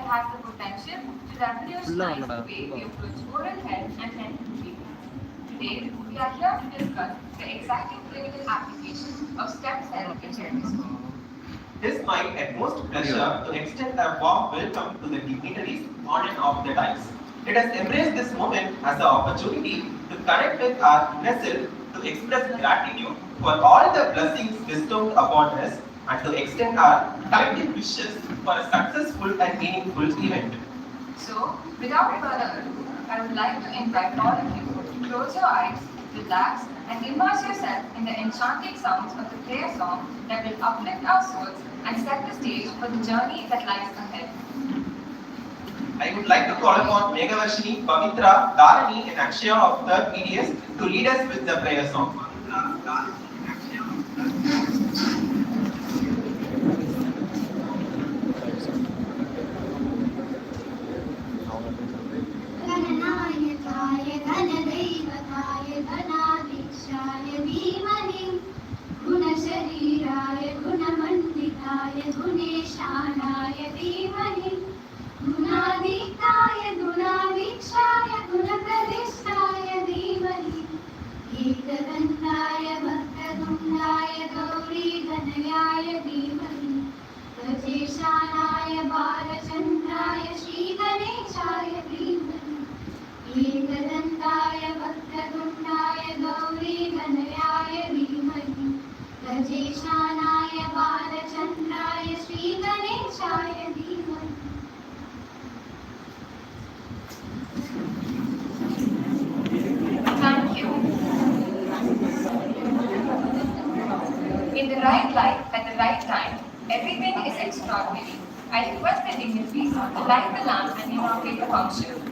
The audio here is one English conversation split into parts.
has the potential to revolutionize the way we approach oral health and dental treatment. Today, we are here to discuss the exciting clinical application of stem cell in dentistry. It is my utmost pleasure to extend a warm welcome to the dignitaries on and off the dais. Let us embrace this moment as an opportunity to connect with our inner self, to express gratitude for all the blessings bestowed upon us, and to extend our kindly wishes for a successful and meaningful event. So, without further ado, I would like to invite all of you to close your eyes, relax, and immerse yourself in the enchanting sounds of the prayer song that will uplift our souls and set the stage for the journey that lies ahead. I would like to call upon Meghavarshini, Pavitra, Dharani, and Akshaya of 3rd PDS to lead us with the prayer song. Thank you. In the right light at the right time, everything is extraordinary. I request the dignitaries to light the lamp and inaugurate the function.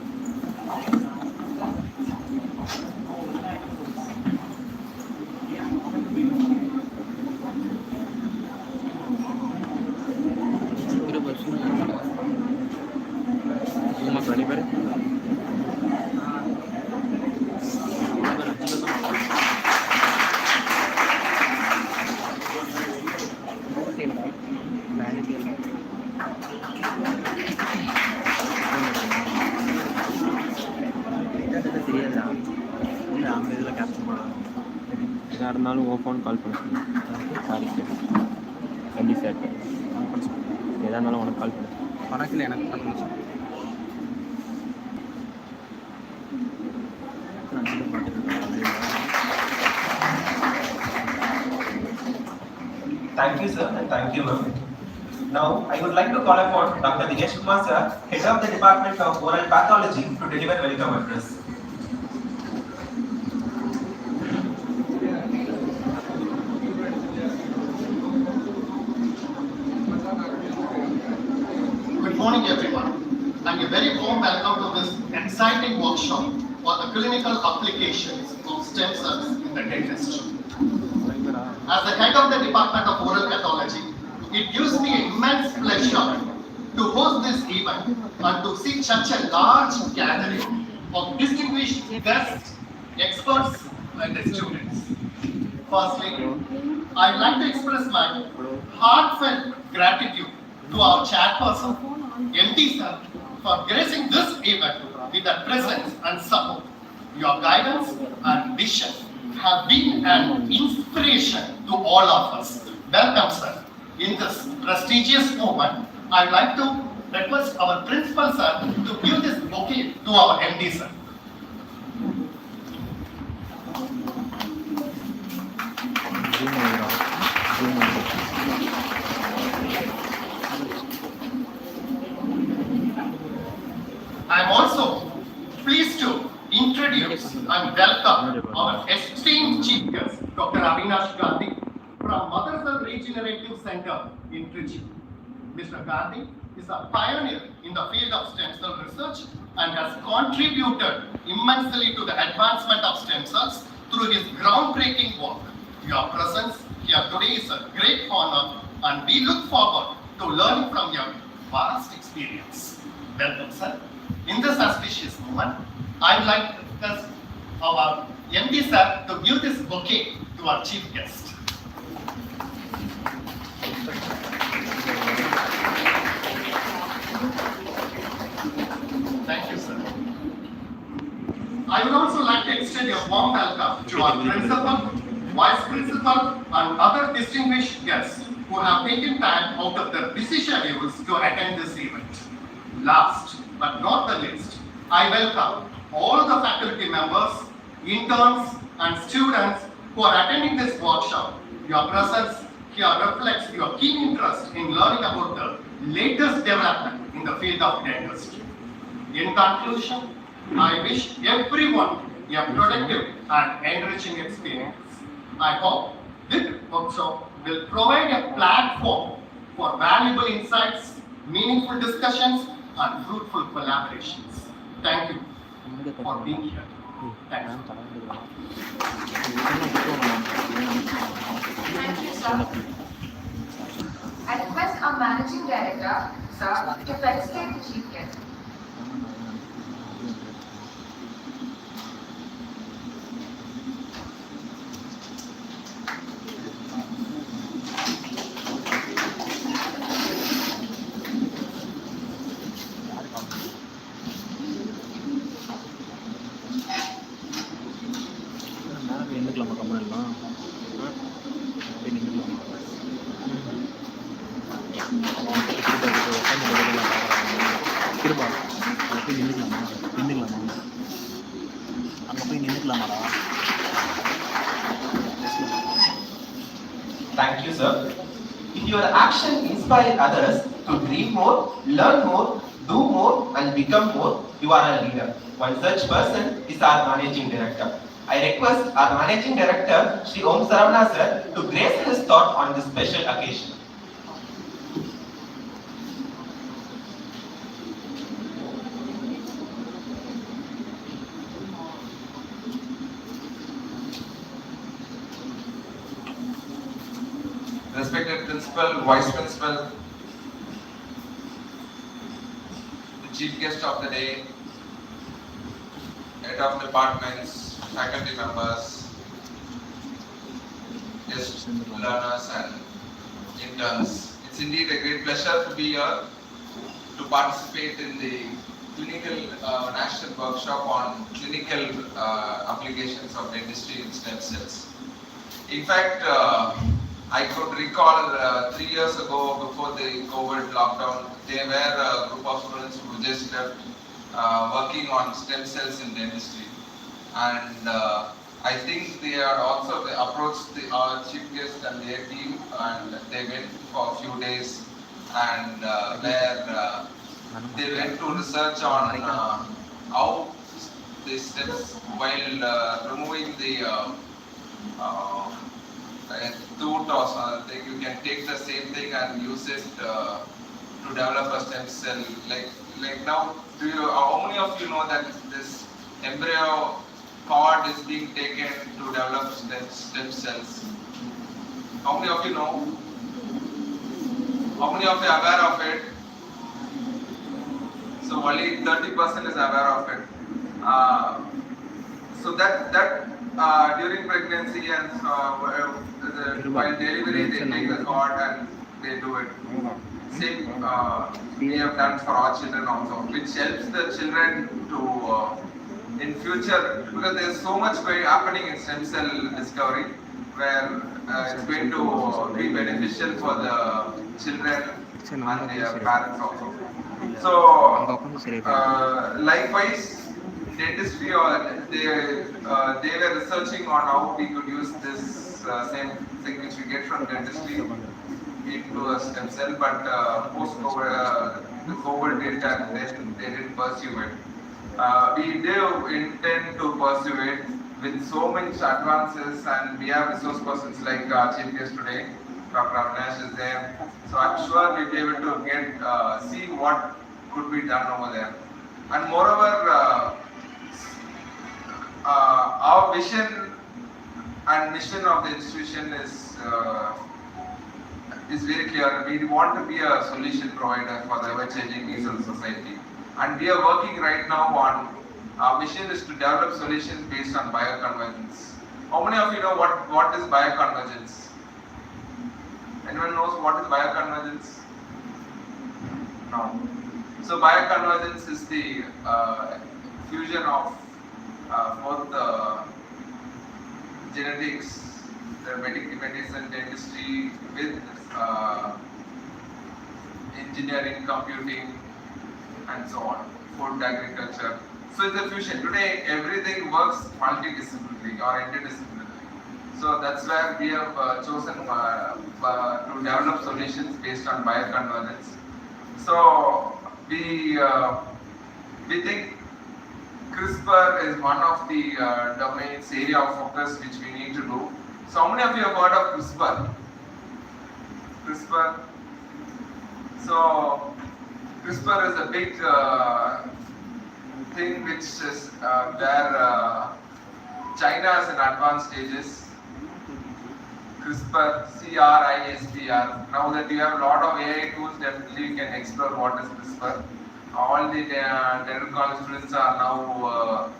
இருந்தாலும் ஓ phone call பண்ண sorry கண்டி sir எதாக இருந்தாலும் உனக்கு கால் பண்ண பணக்கில் எனக்கு கால் பண்ண Thank you, sir, and thank you, ma'am. Now, I would like to call upon Dr. Dinesh Kumar, sir, Head of the Department of Oral Pathology, to deliver welcome address. Good morning, everyone, and a very warm welcome to this exciting workshop for the clinical applications of stem cells in the dentistry. As the head of the Department of Oral Pathology, it gives me immense pleasure to host this event and to see such a large gathering of distinguished guests, experts, and students. Firstly, I'd like to express my heartfelt gratitude to our chairperson, MD sir, for gracing this event with their presence and support. Your guidance and vision have been an inspiration to all of us. Welcome, sir. In this prestigious moment, I'd like to request our principal, sir, to give this bouquet to our MD, sir. I am also pleased to introduce and welcome our esteemed chief guest, Dr. Avinash Gandhi, from Mother Cell Regenerative Center in Trichy. Mr. Gandhi is a pioneer in the field of stem cell research and has contributed immensely to the advancement of stem cells through his groundbreaking work. Your presence here today is a great honor, and we look forward to learning from your vast experience. Welcome, sir. In this auspicious moment, I would like to discuss our MD sir to give this bouquet to our chief guest. I would also like to extend a warm welcome to our principal, vice principal, and other distinguished guests who have taken time out of their busy schedules to attend this event. Last but not the least, I welcome all the faculty members, interns, and students who are attending this workshop. Your presence here reflects your keen interest in learning about the latest development in the field of dentistry. In conclusion, I wish everyone a productive and enriching experience. I hope this workshop will provide a platform for valuable insights, meaningful discussions, and fruitful collaborations. Thank you for being here. Thank you. Thank you, sir. I request our Managing Director, sir, to felicitate the Chief Guest. நின்றுக்கலாமா கம்பெனிலாம் போய் நின்றுக்கலாமா திரும்ப அங்கே போய் நின்றுக்கலாமா அங்கே போய் நின்றுக்கலாமாடா Thank you, sir. If your action inspires others to dream more, learn more, do more, and become more, you are a leader. One such person is our Managing Director. I request our Managing Director, Shri Om Saravana sir, to grace his thought on this special occasion. Respected Principal, Vice Principal, the Chief Guest of the day, Head of Departments, faculty members, guest learners and interns. It's indeed a great pleasure to be here to participate in the clinical national workshop on clinical applications of dentistry in stem cells. In fact, I could recall 3 years ago, before the COVID lockdown, there were a group of students who just left working on stem cells in dentistry. And I think they had also approached our chief guest and their team, and they went for a few days and they went to research on how the stems, while removing the tooth or something, you can take the same thing and use it to develop a stem cell. Like now, how many of you know that this embryo cord is being taken to develop stem cells? How many of you know? How many of you are aware of it? So only 30% is aware of it. So that during pregnancy and while delivery, they take the cord and they do it. Same we have done for our children also, which helps the children to in future, because there is so much happening in stem cell discovery, where it's going to be beneficial for the children and their parents also. So likewise, dentistry, they were researching on how we could use this same thing which we get from dentistry into a stem cell, but post-COVID, the COVID hit and then they didn't pursue it. We do intend to pursue it with so many advances, and we have resource persons like our chief guest today, Dr. Avinash is there. So I'm sure we'll be able to see what could be done over there. And moreover, our vision and mission of the institution is very clear. We want to be a solution provider for the ever-changing needs of the society. And we are working right now on, our mission is to develop solutions based on bioconvergence. How many of you know what is bioconvergence? Anyone knows what is bioconvergence? No. So bioconvergence is the fusion of both genetics, the medicine, dentistry with engineering, computing, and so on, food, agriculture. So it's a fusion. Today, everything works multidisciplinary or interdisciplinary. So that's where we have chosen to develop solutions based on bioconvergence. So we think CRISPR is one of the domains, area of focus which we need to do. So how many of you have heard of CRISPR? CRISPR. So CRISPR is a big thing which is where China is in advanced stages. CRISPR, CRISPR. Now that you have a lot of AI tools, definitely you can explore what is CRISPR. All the dental college students are now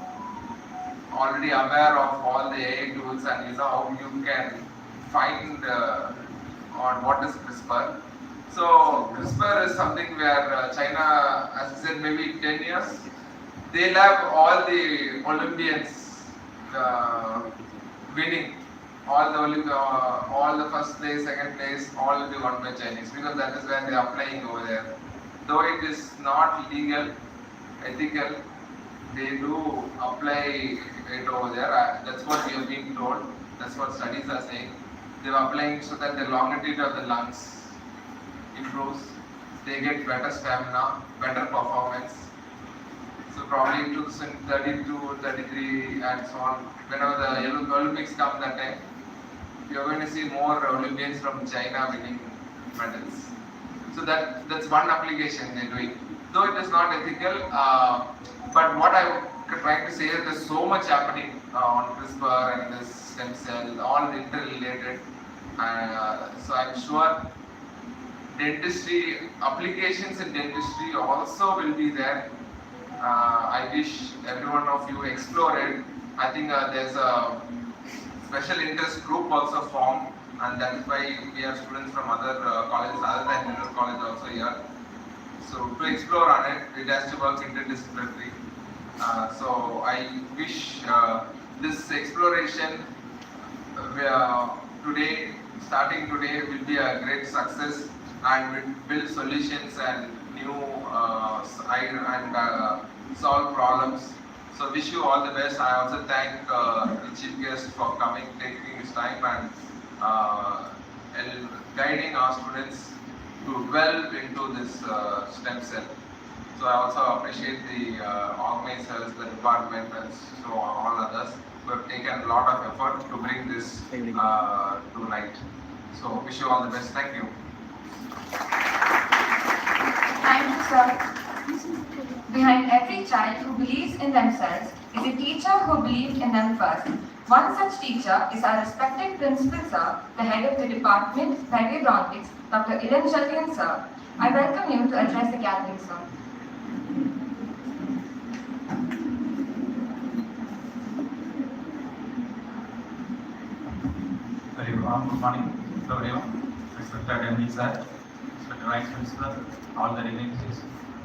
already aware of all the AI tools, and you know how you can find on what is CRISPR. So CRISPR is something where China, as I said, maybe 10 years, they'll have all the Olympians winning. All the first place, second place, all will be won by Chinese, because that is where they are playing over there. Though it is not legal, ethical, they do apply it over there. That's what we have been told. That's what studies are saying. They are applying so that the longevity of the lungs improves. They get better stamina, better performance. So probably 2032, 33, and so on. Whenever the Olympics come that time, you're going to see more Olympians from China winning medals. So that's one application they're doing. Though it is not ethical, but what I'm trying to say is there's so much happening on CRISPR and this stem cell, all interrelated. So I'm sure dentistry, applications in dentistry also will be there. I wish every one of you explore it. I think there's a special interest group also formed, and that is why we have students from other colleges other than dental college also here. So to explore on it, it has to work interdisciplinary. So I wish this exploration today, starting today, will be a great success and will build solutions and new solve problems. So wish you all the best. I also thank the chief guest for coming, taking his time and guiding our students to delve into this stem cell. So I also appreciate the organizers, the department, and so all others who have taken a lot of effort to bring this to light. So wish you all the best. Thank you. Thank you, sir. Behind every child who believes in themselves is a teacher who believed in them first. One such teacher is our respected principal, sir, the head of the department, Periodontics, Dr. Ilan Jaldian, sir. I welcome you to address the gathering, sir. Very warm good morning to everyone. Respected MD sir, respected vice principal, all the dignitaries,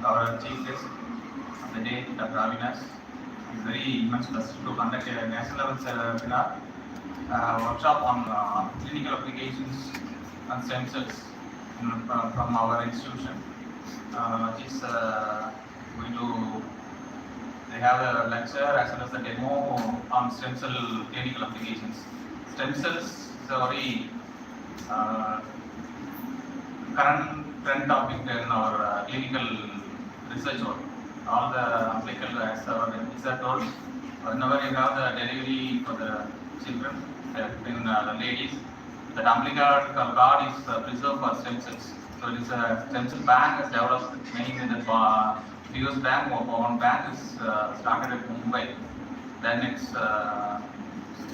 our chief guest of the day, Dr. Avinash. It's very immense pleasure to conduct a national level seminar workshop on clinical applications and stem cells from our institution, which is going to they have a lecture as well as the demo on stem cell clinical applications. Stem cells is a very current trend topic in our clinical research work. All the umbilical, as our officer told, whenever you have the delivery for the children, in the ladies, the umbilical cord is preserved for stem cells. So it is a stem cell bank is developed mainly in the US bank. One bank is started at Mumbai. Then it's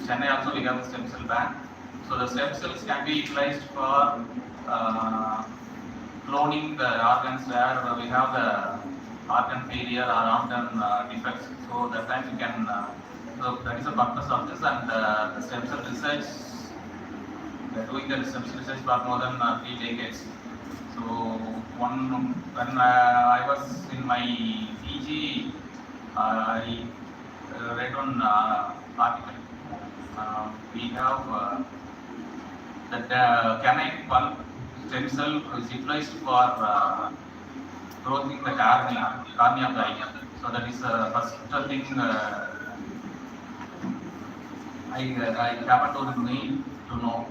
Chennai also we have the stem cell bank. So the stem cells can be utilized for cloning the organs where we have the organ failure or organ defects. So that time you can, so that is the purpose of this, and the stem cell research, they are doing the stem cell research for more than 3 decades. So when I was in my PG, I read one article. We have that canine pulp stem cell is utilized for growth in the cornea of the eye. So that is first thing I happened to me to know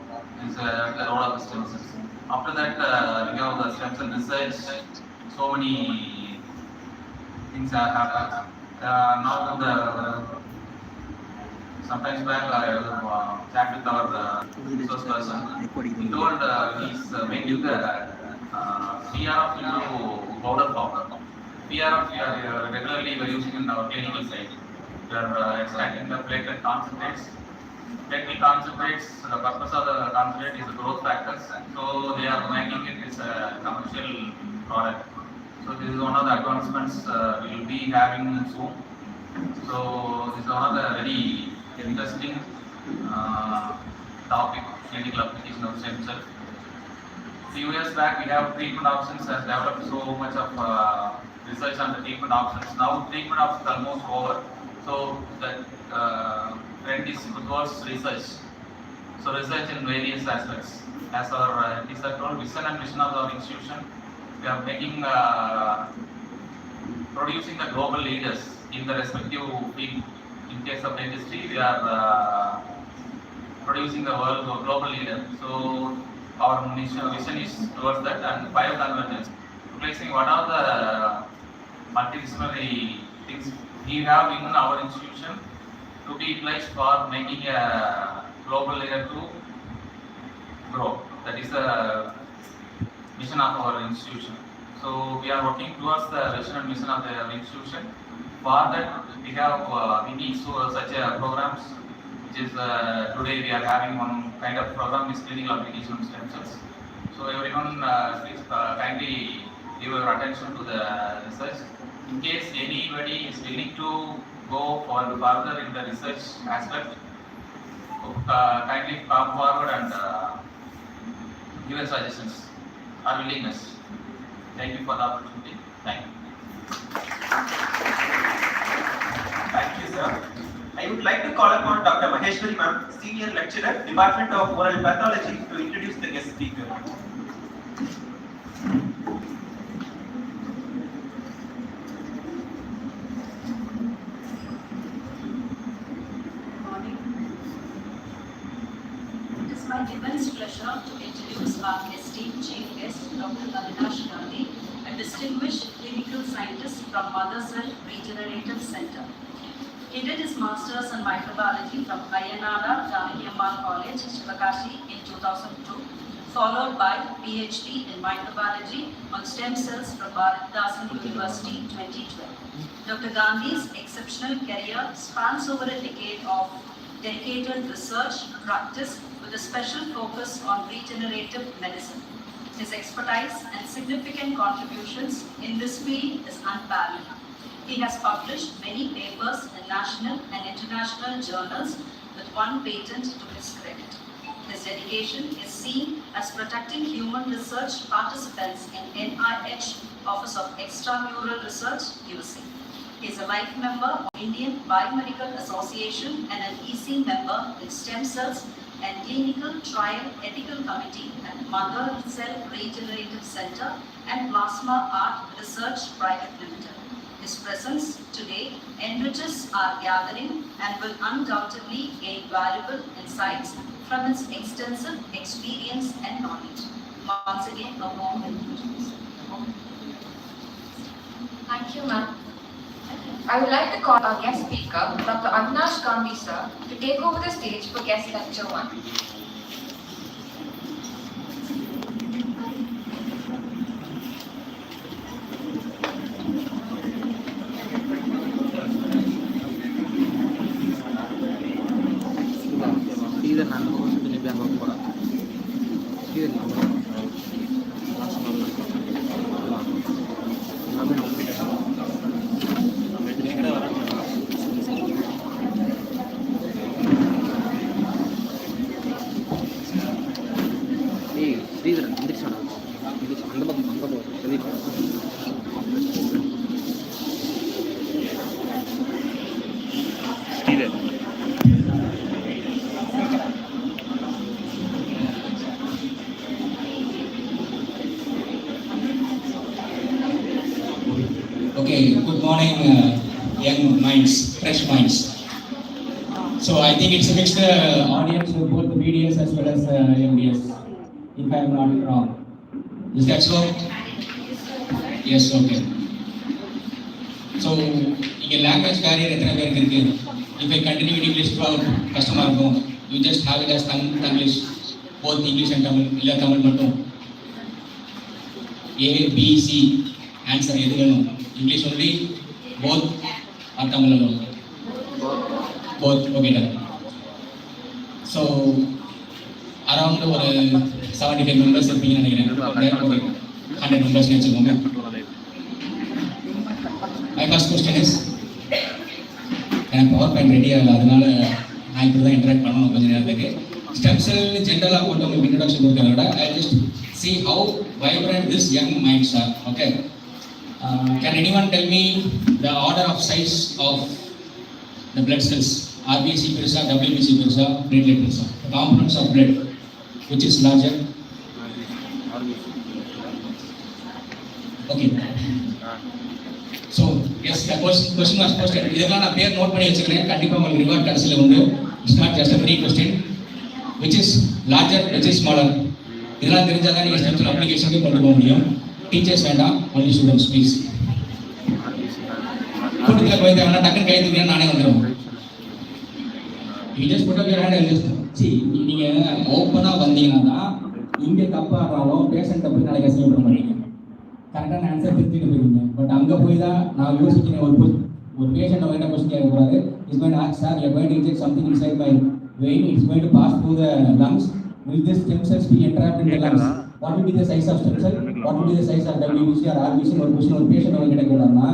is the role of the stem cells. After that, we have the stem cell research. So many things have happened. Now sometimes back I chat with our resource person. He told he's making the PRF into powder form. PRF we are regularly using in our clinical side. We are extracting the platelet concentrates. Platelet concentrates, the purpose of the concentrate is the growth factors. So they are making it as a commercial product. So this is one of the advancements we will be having soon. So this is one of the very interesting topic, clinical application of stem cell. Few years back, we have treatment options has developed so much of research on the treatment options. Now treatment options are almost over. So the trend is towards research. So research in various aspects. As our teacher told, vision and mission of our institution, we are making, producing the global leaders in the respective field. In case of dentistry, we are producing the world global leader. So our vision is towards that, and bioconvergence, replacing what are the multidisciplinary things we have in our institution to be utilized for making a global leader to grow. That is the mission of our institution. So we are working towards the vision and mission of the institution. For that, we have we need such a programs. Which is today we are having one kind of program is clinical application of stem cells. So everyone please kindly give your attention to the research. In case anybody is willing to go further in the research aspect, kindly come forward and give us suggestions or willingness. Thank you for the opportunity. Thank you. Thank you, sir. I would like to call upon Dr. Maheshwari ma'am, Senior Lecturer, Department of Oral Pathology, to introduce the guest speaker. Good morning. It is my immense pleasure to introduce our esteemed chief guest, Dr. Avinash Gandhi, a distinguished clinical scientist from Mother Cell Regenerative Center. He did his Masters in Microbiology from Ayanada Janaki Ammal College, Shivakashi in 2002, followed by PhD in Microbiology on Stem Cells from Bharatdasan University 2012. Dr. Gandhi's exceptional career spans over a decade of dedicated research practice with a special focus on regenerative medicine. His expertise and significant contributions in this field is unparalleled. He has published many papers in national and international journals with one patent to his credit. His dedication is seen as protecting human research participants in NIH Office of Extramural Research, USA. He is a life member of Indian Biomedical Association and an EC member in Stem Cells and Clinical Trial Ethical Committee at Mother Cell Regenerative Center and Plasma Art Research Private Limited. His presence today enriches our gathering and will undoubtedly gain valuable insights from his extensive experience and knowledge. Once again, a warm welcome. Thank you, ma'am. I would like to call our guest speaker, Dr. Avinash Gandhi, sir, to take over the stage for guest lecture 1. Okay, good morning, young minds, fresh minds. So I think it's a mixed audience with both the BDS as well as MDS, if I am not wrong. Is that so? Yes, okay. So, இங்க language barrier எத்தனை பேருக்கு இருக்கு? If I continue in English for customer home, you just have it as English, both English and Tamil, இல்ல தமிழ் மட்டும். A, B, C, answer எது வேணும்? English only, both or Tamil alone? Both, okay done. So, around ஒரு 75 members இருப்பீங்கன்னு நினைக்கிறேன். Okay, 100 members வச்சுக்கோங்க. My first question is, எனக்கு power point ready ஆகல, அதனால நான் இப்படி தான் இன்டராக்ட் பண்ணணும் கொஞ்சம் நேரத்துக்கு. ஸ்டெம் செல் ஜென்ரலாக போட்டு உங்களுக்கு இன்ட்ரடக்ஷன் கொடுக்கறத விட I just see how vibrant this young minds are. Okay. Can anyone tell me the order of size of the blood cells? RBC perisa, WBC perisa, platelet perisa. The components of blood, which is larger? Okay. So yes, the question was posted. இதெல்லாம் நான் பேர் note பண்ணி வச்சுக்கிறேன். கண்டிப்பா உங்களுக்கு reward கடைசில உண்டு. It's not just a free question. Which is larger, which is smaller? இதெல்லாம் தெரிஞ்சாதான் நீங்க ஸ்டெம் செல் அப்ளிகேஷனுக்கு கொண்டு போக முடியும். டீச்சர்ஸ் வேண்டாம், only students please. கூட்டத்தில் போய் தேவைன்னா டக்குன்னு கை தூக்கினா நானே வந்துடுவேன். You just put up your hand and just see. நீங்க ஓப்பனா வந்தீங்கன்னா தான் இங்க தப்பானாலும் பேஷண்ட் போய் நாளைக்கு அசிங்கப்பட மாட்டீங்க. கரெக்டான ஆன்சர் திருத்திட்டு போயிருவீங்க. பட் அங்கே போய் தான் நான் யோசிக்கிறேன். ஒரு பேஷண்ட் என்ன கொஸ்டின் கேட்கக்கூடாது. It's going to ask sir, you are going to inject something inside my vein, it's going to pass through the lungs. Will this stem cells be entrapped in the lungs? What will be the size of stem cell? What will be the size of WBC or RBC? ஒரு question ஒரு patient அவங்க கிட்ட கேட்டாங்கன்னா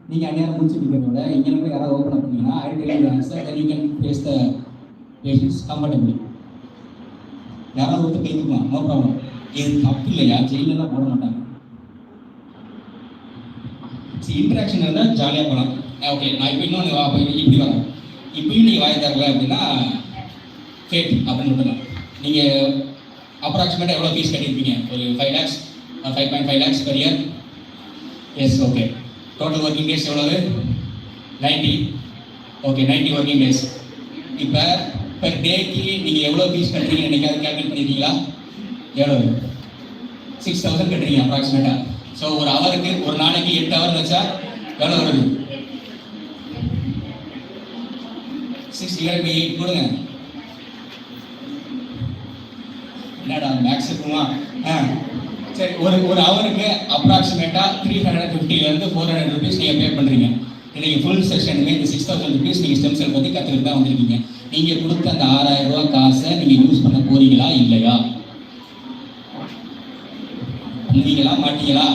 நீங்க அந்நேரம் முடிச்சுட்டு இருக்கிறத விட இங்கே போய் யாராவது ஓப்பன் அப் பண்ணீங்கன்னா I tell you the answer, then you can face the patients comfortably. யாராவது ஒருத்தர் கேட்கலாம், நோ ப்ராப்ளம். இது தப்பு இல்லையா? ஜெயிலெல்லாம் போட மாட்டாங்க. இன்ட்ராக்ஷன் இருந்தால் ஜாலியாக போகலாம். ஓகே, நான் இப்போ இன்னொன்று இப்படி வரேன். இப்பயும் நீங்கள் வாங்கி தரல அப்படின்னா ஃபேட் அப்படின்னு விட்டுலாம். நீங்கள் அப்ராக்சிமேட்டாக எவ்வளோ ஃபீஸ் கட்டியிருப்பீங்க? ஒரு 5 lakhs 5.5 lakhs per year. Yes, okay. Total working days எவ்வளவு? 90. Okay, 90 working days. இப்போ பெர் டேக்கு நீங்கள் எவ்வளோ ஃபீஸ் கட்டுறீங்க என்னைக்காவது கேல்குலேட் பண்ணியிருக்கீங்களா? எவ்வளவு? 6,000 கட்டுறீங்க அப்ராக்சிமேட்டாக. ஸோ ஒரு ஹவருக்கு, ஒரு நாளைக்கு 8 hour வச்சா எவ்வளோ வருது? 6 கொடுங்க. என்னடா மேக்ஸ் இருக்குமா? சரி, ஒரு ஹவருக்கு அப்ராக்சிமேட்டாக 350 400 rupees நீங்கள் பே பண்ணுறீங்க. இன்னைக்கு ஃபுல் செஷனுமே இந்த 6,000 rupees நீங்கள் ஸ்டெம் செல் பற்றி கற்றுக்கிட்டு தான் வந்திருக்கீங்க. நீங்கள் கொடுத்த அந்த 6,000 ரூபா காசை நீங்கள் யூஸ் பண்ண போறீங்களா இல்லையா? பண்ணுவீங்களா மாட்டீங்களா?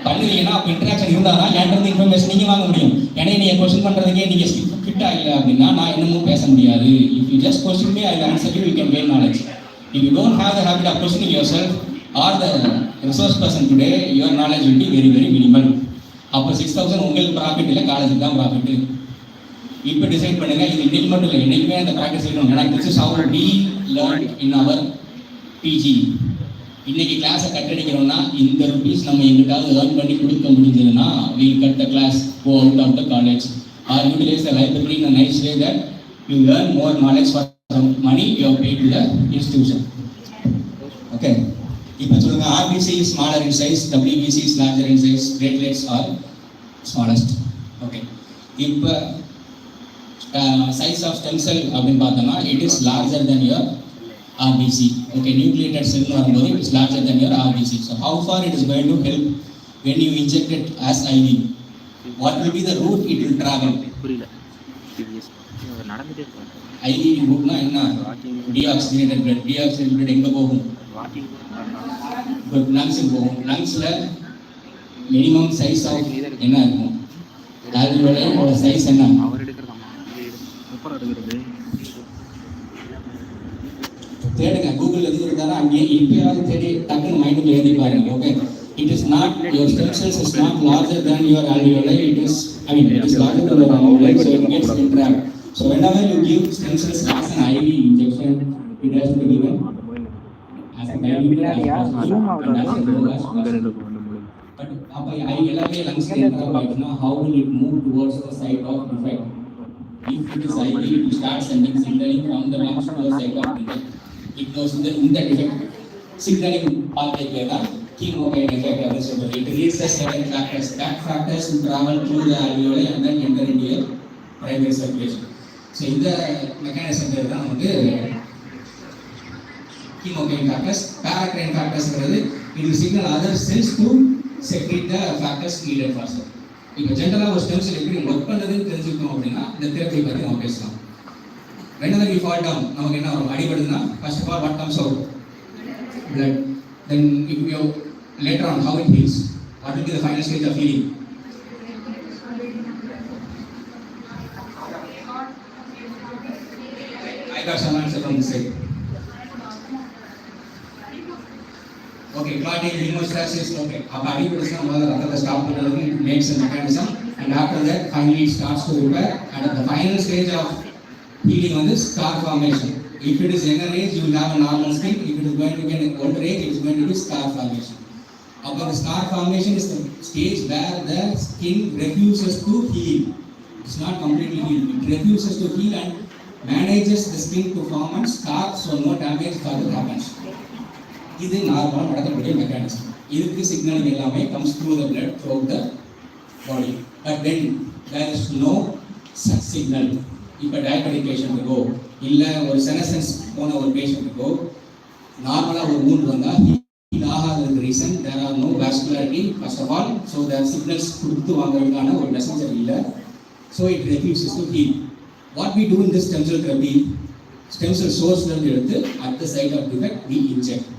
பண்ணுவீங்கன்னா அப்போ இன்ட்ராக்ஷன் இருந்தால் தான் என்கிட்ட இன்ஃபர்மேஷன் நீங்கள் வாங்க முடியும். ஏன்னா நீங்கள் கொஸ்டின் பண்ணுறதுக்கே நீங்கள் ஃபிட் ஆகல அப்படின்னா நான் இன்னமும் பேச முடியாது. If you just question me I will answer you, you can gain knowledge. If you don't have the habit of questioning yourself or the resource person today, your knowledge will be very, very minimal. அப்போ 6,000 உங்களுக்கு profit இல்லை, காலேஜுக்கு தான் profit. இப்போ decide பண்ணுங்க. இது இன்னைக்கு மட்டும் இல்லை, என்றைக்குமே அந்த ப்ராக்டிஸ் இருக்கணும். ஏன்னா this is how we learn in our PG. இன்னைக்கு கிளாஸை கட்டடிக்கிறோம்னா இந்த ருபீஸ் நம்ம எங்கிட்டாவது ஏர்ன் பண்ணி கொடுக்க முடிஞ்சதுன்னா we cut the class, go out of the college or utilize the library in a nice way that you earn more knowledge for money you have paid to the institution. Okay. இப்போ சொல்லுங்க, RBC is smaller in size, WBC is larger in size, platelets are smallest. Okay. இப்போ size of stem cell அப்படின்னு பார்த்தோம்னா it is larger than your RBC. Okay, nucleated cell வரும்போது it is larger than your RBC. So how far it is going to help when you inject it as IV? What will be the route it will travel? புரியல. நடந்துட்டே இருப்பாங்க. IV route னா என்ன? Deoxygenated blood. Deoxygenated blood எங்க போகும்? lungs போகும். லங்ஸ்ல minimum size of என்ன இருக்கும்? ஆல்வியோலோட சைஸ் என்ன? அவர் எடுக்கிறதாமா? அப்புறம் எடுக்கிறது தேடுங்க, கூகுள் எது இருந்தாலும் அங்கே இப்பயாவது தேடி டக்குன்னு மைண்டுக்குள்ள எழுதி பாருங்க. Okay, it is not, your stem cells is not larger than your alveoli, it is, I mean, it is larger than your alveoli, so it gets entrapped. So whenever you give stem cells as an IV injection, it has to be given as a diluted as possible and as low as possible. But எல்லாமே லங்ஸ்ல என்ன ஆயிடுச்சுன்னா how will it move towards the site of defect? If it is IV, it will start sending signaling from the lungs to the site of defect. It goes in the defect signaling pathway தான் chemokine effect அப்படின்னு சொல்றது. It releases certain factors. That factors will travel through the alveoli and then enter into your primary circulation. So இந்த mechanism பேர் தான் வந்து chemokine factors. Paracrine factors ங்கிறது it will signal other cells to secrete the factors needed for cell. இப்போ ஜெனரலாக ஒரு stem cell எப்படி work பண்ணுறதுன்னு தெரிஞ்சுக்கணும் அப்படின்னா இந்த தெரப்பி பற்றி நம்ம பேசலாம். Whenever we fall down, நமக்கு என்ன வரும்? அடிபடுதுன்னா first of all what comes out? Blood. Then if you later on how it heals, what will be the final stage of healing? I got some answer from this side. Okay, clotting, hemostasis, okay. அப்போ அடிபடுச்சுன்னா முதல்ல ரத்தத்தை stop பண்ணுறதுக்கு it makes a mechanism and after that finally it starts to repair and at the final stage of healing on this scar formation. If it is younger age, you will have a normal skin. If it is going to be an older age, it is going to be scar formation. About the scar formation is the stage where the skin refuses to heal. It's not completely healed. It refuses to heal and manages the skin to form and scar so no damage further happens. இது நார்மலாக நடக்கக்கூடிய mechanism. இதுக்கு signal எல்லாமே comes through the blood throughout the body. But when there is no such signal, இப்போ diabetic பேஷண்ட்டுக்கோ இல்லை ஒரு செனசன்ஸ் போன ஒரு பேஷண்ட்டுக்கோ நார்மலாக ஒரு wound வந்தால் ஹீல் ஆகாததுக்கு reason there are no vascularity first of all. So there signals கொடுத்து வாங்குறதுக்கான ஒரு மெசேஜர் இல்லை. So it refuses to heal. What we do in this stem cell therapy, stem cell சோர்ஸ்லேருந்து எடுத்து at the site of defect we inject.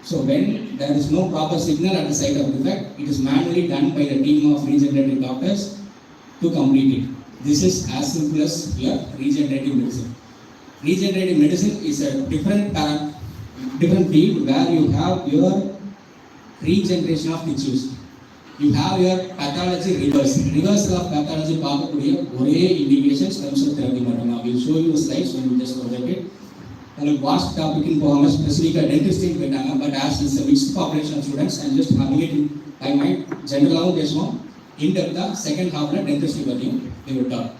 So when there is no proper signal at the site of defect, it is manually done by the team of regenerative doctors to complete it. This is as simple as your regenerative medicine. Regenerative medicine is a different field where you have your regeneration of tissues. You have your pathology reversal of pathology பார்க்கக்கூடிய ஒரே indication stem cell therapy மட்டும். I will show you slides when you just project it. உங்களுக்கு vast டாபிக்னு போகாமல் ஸ்பெசிஃபிக்காக டென்டிஸ்ட்ரின்னு போயிட்டாங்க. But ours is mixed population of students and just having it by mind ஜென்ரலாகவும் பேசுவோம். இன்டெப்த்தாக செகண்ட் ஹாஃபில் டென்டிஸ்ட்ரி பற்றியும் we will talk.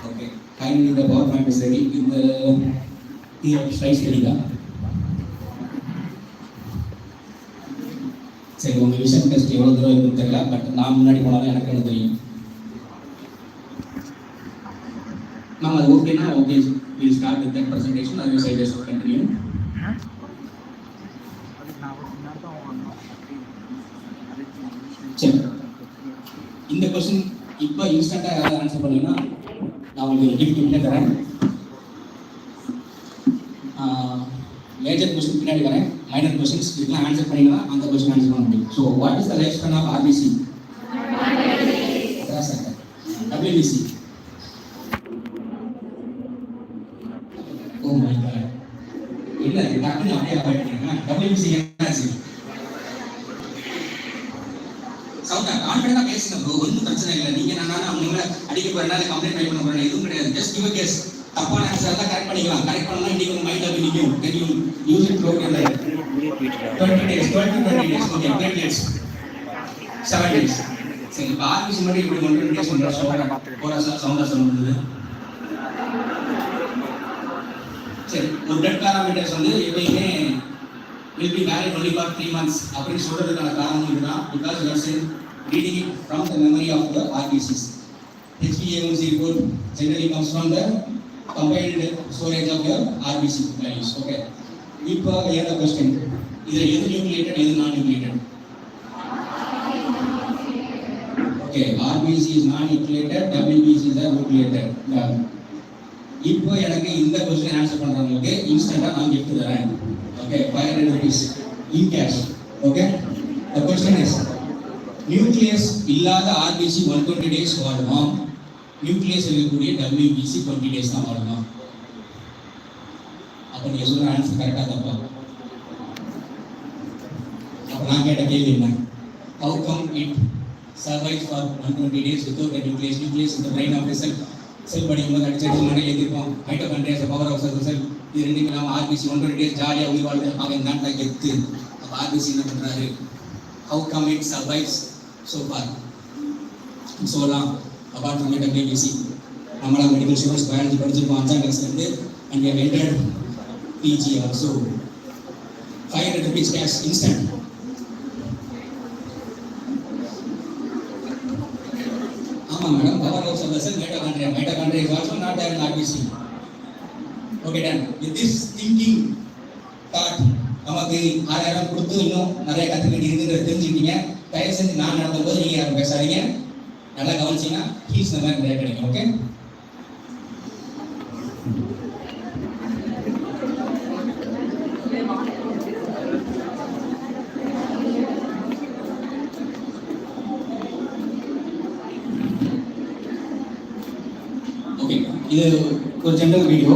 Okay, finally இந்த பவர் பாயிண்ட் இஸ் ரெடி. இந்த ஸ்லைட்ஸ் ரெடி தான். சரி, உங்கள் விஷன் டெஸ்ட் எவ்வளோ தூரம் இருக்குன்னு தெரியல. பட் நான் முன்னாடி போனாலும் எனக்கு என்ன தெரியும். நம்ம அது ஓகேனா okay, we'll start with that presentation. Otherwise I just continue. சரி, இந்த கொஸ்டின் இப்போ இன்ஸ்டன்ட்டாக யாராவது ஆன்சர் பண்ணீங்கன்னா நான் உங்களுக்கு கிஃப்ட் கிஃப்டே தரேன். மேஜர் கொஸ்டின் பின்னாடி வரேன். மைனர் கொஸ்டின்ஸ் இதெல்லாம் ஆன்சர் பண்ணிங்கன்னா அந்த கொஸ்டின் ஆன்சர் பண்ண முடியும். So what is the life span of RBC? WBC. Oh my God. இல்லை டாக்டர் அப்படியே அவாய்ட் பண்ணுங்க. WBC என்னாச்சு? சவுண்டா கான்ஃபிடென்ட்டாக பேசுங்க ப்ரோ, ஒன்றும் பிரச்சனை இல்லை. நீங்கள் நான் அவங்கள அடிக்க போகிறேன், கம்ப்ளைண்ட் ட்ரை பண்ண போகிறேன், எதுவும் கிடையாது. Just give a guess. தப்பான ஆன்சர் தான் கரெக்ட் பண்ணிக்கலாம். கரெக்ட் பண்ணலாம் இன்னைக்கு உங்கள் மைண்ட் அப்படி நிற்கும். Then you use it through your life. 20 days. Okay, 20 days 7 days. சரி, இப்போ ஆர்பிசி மட்டும் இப்படி 120 days பண்ணுறோம். போரா சார் சவுண்டா சொல்லுறது. சரி, ஒரு பிளட் பேராமீட்டர்ஸ் வந்து எப்பயுமே will be valid only for 3 months அப்படின்னு சொல்றதுக்கான காரணம் இதுதான். because you are saying reading it from the memory of the RBCs. HbA1c report generally comes from the combined storage of your RBC values. Okay, இப்போ என்ன question, இதுல எது nucleated எது நான் nucleated? Okay, RBC is non nucleated, WBC is nucleated. இப்போ எனக்கு இந்த question answer பண்றவங்களுக்கு இன்ஸ்டன்ட்டா நான் gift தரேன். Okay, 500 rupees in cash. Okay, the question is nucleus இல்லாத RBC 120 days வாடுமா, நியூக்ளியஸ் இருக்கக்கூடிய WBC 20 days தான் வாடுமா? அப்ப நீங்க சொல்ற ஆன்சர் கரெக்டா தப்பா? அப்ப நான் கேட்ட கேள்வி என்ன, how come it survives for 120 days without the nucleus? Nucleus is the brain of the cell. செல் படிக்கும்போது அடிச்சு மணி எழுதிருப்போம் மைட்டோகாண்ட்ரியா பவர் ஆஃப் செல். இது ரெண்டுமே இல்லாமல் ஆர்பிசி 120 days ஜாலியாக உயிர் வாழ்ந்து அவன் தான் கெத்து. அப்போ ஆர்பிசி என்ன பண்ணுறாரு? How come it survives so far so long apart from it WBC. நம்மளாம் மெடிக்கல் ஸ்டூடெண்ட்ஸ் பயாலஜி படிச்சிருக்கோம் 5ஆம் கிளாஸ்லேருந்து. And we have entered PG also. 500 rupees cash instant. ஆமாம் madam, power of cell mitochondria is also not there in RBC. Okay, done. With this thinking thought, நமக்கு 6000 கொடுத்து இன்னும் நிறைய கற்றுக்கிட்டு இருக்குங்கிறத தெரிஞ்சுக்கிட்டீங்க. தயவு செஞ்சு நான் நடக்கும்போது நீங்கள் யாரும் பேசாதீங்க. நல்லா கவனிச்சிங்கன்னா ஹீஸ் இந்த மாதிரி நிறைய கிடைக்கும். Okay, okay. இது ஒரு ஜென்ரல் வீடியோ.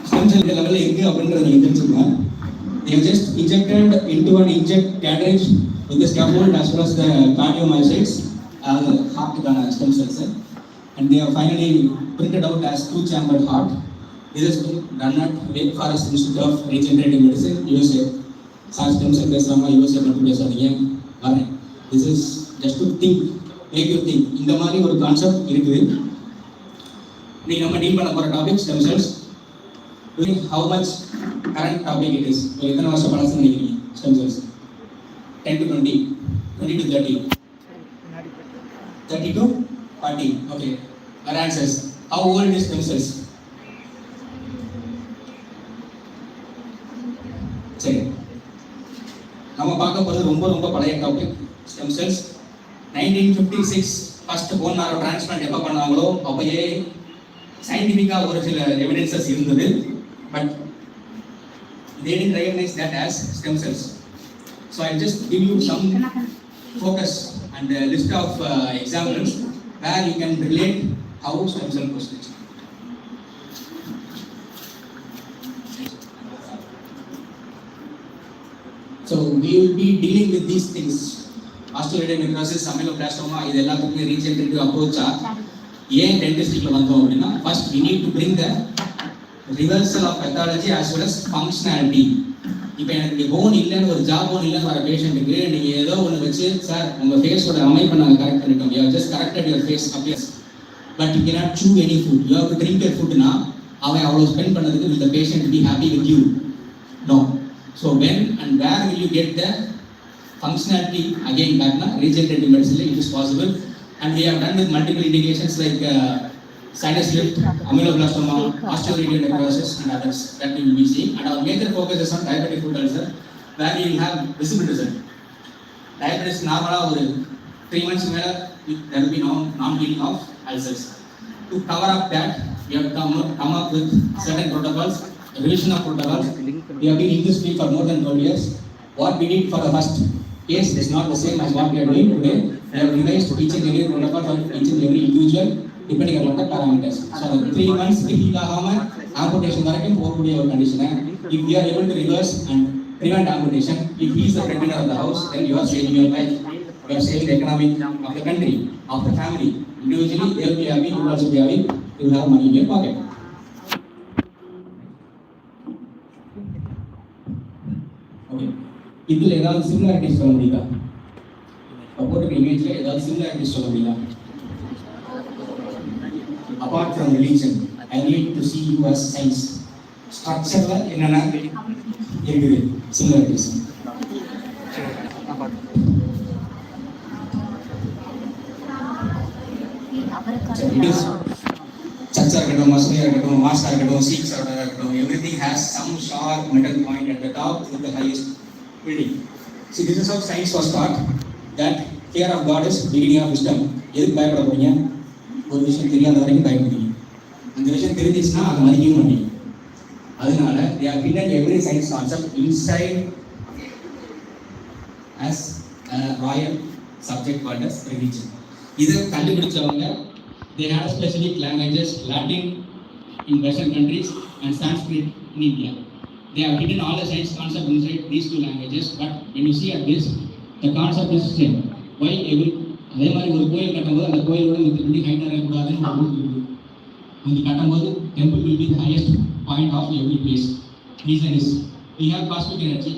ஸ்டெம் செல் லெவலில் இருக்குது அப்படின்றத நீங்கள் தெரிஞ்சுக்கோங்க. They have just injected into an inject cartridge with the scaffold as well as the cardiomyocytes, heart stem cells, and they have finally printed out as 2-chambered heart. This has been done at Wake Forest Institute of Regenerative Medicine, USA. Stem cell பேசுகிறாங்க, USA மட்டும் பேசாதீங்க. வரேன். This is just to think, make you think. இந்த மாதிரி ஒரு concept இருக்குது. நீங்கள் நம்ம டீல் பண்ண போகிற topic stem cells. How much current topic it is? எத்தனை வருஷம் பழசு நினைக்கிறீங்க stem cells? 10 to 20, 20 to 30, 30 to 40. Okay, our answers. How old is stem cells? சரி, நம்ம பார்க்க போகிறது ரொம்ப பழைய topic stem cells. 1956 first bone marrow transplant எப்போ பண்ணாங்களோ அப்போயே சயின்டிஃபிக்காக ஒரு சில எவிடன்சஸ் இருந்தது. But they didn't recognize that as stem cells. So I'll just give you some focus and a list of examples where you can relate how stem cell process. So we will be dealing with these things. Osteolytic necrosis, ameloblastoma, இது எல்லாத்துக்குமே regenerative approach. ஏன் டென்டிஸ்ட்ரியில் வந்தோம் அப்படின்னா, first we need to bring the reversal of pathology as well as functionality. இப்போ எனக்கு phone இல்லைன்னு ஒரு ஜா phone இல்லைன்னு வர பேஷண்ட்டுக்கு நீங்கள் ஏதோ ஒன்று வச்சு சார் உங்கள் ஃபேஸோட அமைப்பை நாங்கள் கரெக்ட் பண்ணிட்டோம், you have just corrected your face appears, but you cannot chew any food, you have to drink your ஃபுட்னா அவன் அவ்வளோ ஸ்பெண்ட் பண்ணதுக்கு will the patient be happy with you? No. So when and where will you get the functionality again back na regenerative medicine it is possible, and we have done with multiple indications like sinus lift, ameloblastoma, osteolytic necrosis and others that we will be seeing, and our major focus is on diabetic foot ulcer where we will have visible result. Diabetes normally over 3 months மேல there will be non-healing of ulcers. To cover up that we have come up with certain protocols, revision of protocols. We have been in this field for more than 12 years. What we did for the first case is not the same as what we are doing today. We have revised each and every protocol for each and every individual depending upon the parameters. So the 3 months heal ஆகாம amputation வரைக்கும் போகக்கூடிய ஒரு கண்டிஷனை if we are able to reverse and prevent amputation, if he is the breadwinner of the house, then you are saving your life, you are saving the economy of the country, of the family. Individually they will be happy, you will also be happy, you will have money in your pocket. Okay, இதில் ஏதாவது similarities சொல்ல முடியுதா? போட்டுக்க இமேஜில் ஏதாவது similarities சொல்ல முடியுதா? Apart from religion, I need to see you as science. Structure என்னென்ன இருக்குது similarities? It is church இருக்கட்டும், மசூதியா இருக்கட்டும், மாஸ்டா இருக்கட்டும், சீக்ஸ் இருக்கட்டும், everything has some sharp metal point at the top with the highest building. See, this is how science was taught, that fear of God is beginning of wisdom. எதுக்கு பயப்பட போறீங்க? ஒரு விஷயம் தெரியாத வரைக்கும் பயப்படுறீங்க. அந்த விஷயம் தெரிஞ்சிச்சுன்னா அதை மதிக்கவும் மாட்டீங்க. அதனால they have hidden every science concept inside as a royal subject called as religion. இதை கண்டுபிடிச்சவங்க they had specific languages, Latin in Western countries and Sanskrit in India. They have hidden all the science concept inside these two languages, but when you see at this, the concept is same. Why அதே மாதிரி ஒரு கோயில் கட்டும்போது அந்த கோயிலோட மித்தபடி ஹைட்டாக இருக்கக்கூடாதுன்னு ஒரு ரூல் இருக்குது. அது கட்டும்போது temple will be the highest point of every place. Reason is we have cosmic energy.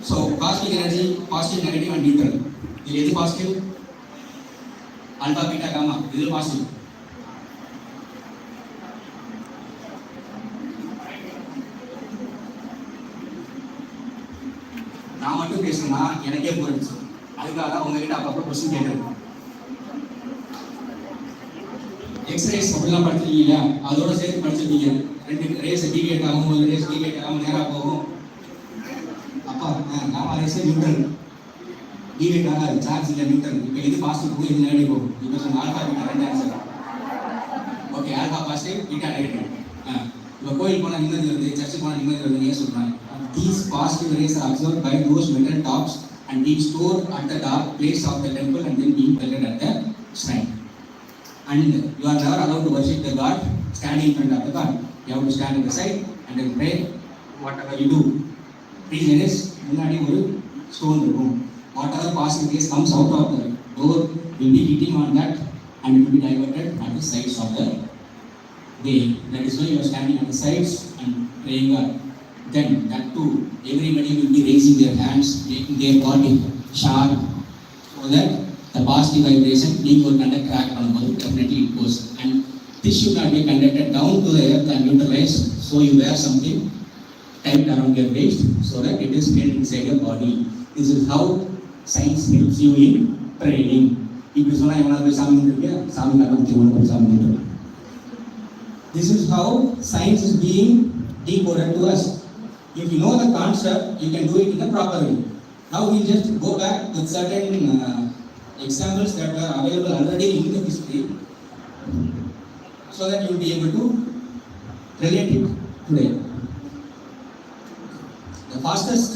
So cosmic energy, positive, negative and neutral. இது எது பாசிட்டிவ்? ஆல்பா பீட்டா காமா இது பாசிட்டிவ். நான் மட்டும் பேசுனா எனக்கே போயிடுச்சு. அதுக்காக தான் உங்ககிட்ட அப்பப்போ கொஸ்டின் கேட்குறேன். எக்ஸ்ரேஸ் அப்படிலாம் படிச்சிருக்கீங்க இல்லையா? அதோட சேர்த்து படிச்சிருக்கீங்க. 2 ரேஸ் டிவியேட் ஆகும், 1 ரேஸ் டிவியேட் ஆகும், நேராக போகும். அப்பா காமா ரேஸ் நியூட்ரல் டிவியேட் ஆகாது, சார்ஜ் இல்லை நியூட்ரல். இப்போ இது பாசிட்டிவ் போகும், இது நெகட்டிவ் போகும். இப்போ சொன்ன alpha beta 2 answer. Okay, alpha positive, beta negative. இப்போ கோயில் போனால் நிம்மதி வருது, சர்ச்சுக்கு போனால் நிம்மதி வருதுன்னு ஏன் சொல்கிறாங்க? These positive rays are absorbed by those metal tops and being stored at the dark place of the temple and then being collected at the shrine. And you are never allowed to worship the god standing in front of the god. You have to stand at the side and then pray whatever you do. Reason is, முன்னாடி ஒரு stone இருக்கும். Whatever positive rays comes out of the door will be hitting on that and it will be diverted at the sides of the way. That is why you are standing at the sides and praying God. Then that too, everybody will be raising their hands, making their body sharp, so that the positive vibration being will conduct track on both, definitely it goes. And this should not be conducted down to the earth and neutralized, so you wear something tight around your waist so that it is held inside your body. This is how science helps you in praying. If you say you are Sami, this is how science is being decoded to us. If you know the concept, you can do it in a proper way. Now we just go back with certain examples that were available already in the history, so that you will be able to relate it today. The fastest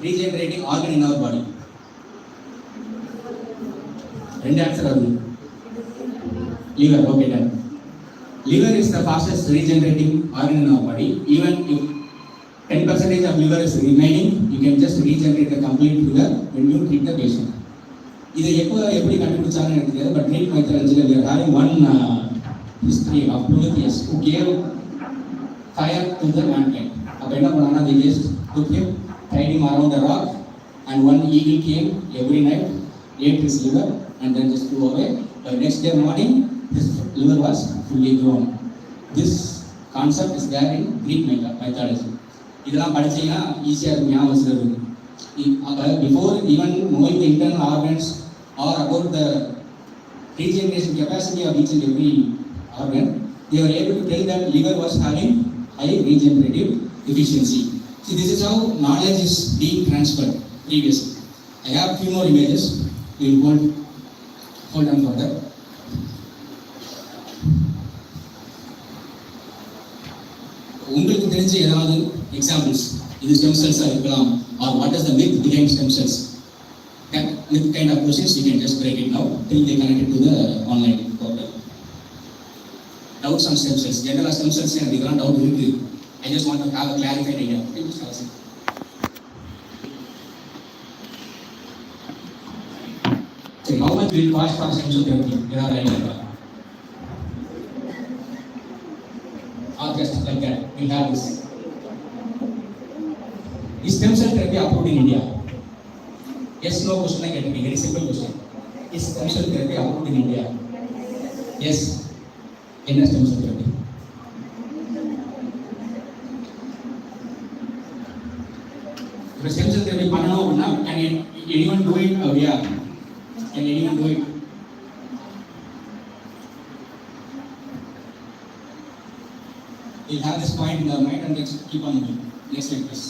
regenerating organ in our body. End answer are liver. Okay, done. Liver is the fastest regenerating organ in our body. Even if 10% of liver is remaining, you can just regenerate the complete liver when you treat the patient. இதை எப்படி கண்டுபிடிச்சாங்கன்னு எனக்கு தெரியாது, but Greek mythology we are having one history of Prometheus who gave fire to the mankind. அப்போ என்ன பண்ணாங்கன்னா, they just took him, tied him around the rock, and one eagle came every night, ate his liver, and then just flew away. By next day morning, his liver was fully grown. This concept is there in Greek mythology. இதெல்லாம் படிச்சீங்கன்னா ஈஸியாக இருக்கும், ஞாபகம் வச்சுக்கிறது. Before even knowing the internal organs or about the regeneration capacity of each and every organ, they were able to tell that liver was having high regenerative efficiency. See, this is how knowledge is being transferred previously. I have few more images. We will hold on for that. உங்களுக்கு தெரிஞ்ச ஏதாவது examples, இது stem செல்ஸாக இருக்கலாம், or what is the myth behind stem cells? Myth kind of questions, you can just break it now till they connect it to the online portal. Doubts on stem cells. General stem cells எனக்கு இதெல்லாம் doubt இருக்கு. I just want to have a clarified idea. So how much will cost for stem cell therapy? ஏதாவது idea இருக்கா? Or just like that, we have this. Is stem cell therapy approved in India? Yes, no question I get. Very simple question. Is stem cell therapy approved in India? Yes. In stem cell therapy. If stem cell therapy பண்ணனும் அப்படினா, can anyone do it? Yeah. Can anyone do it? We'll have this point in our mind and let's keep on moving. Next slide, please.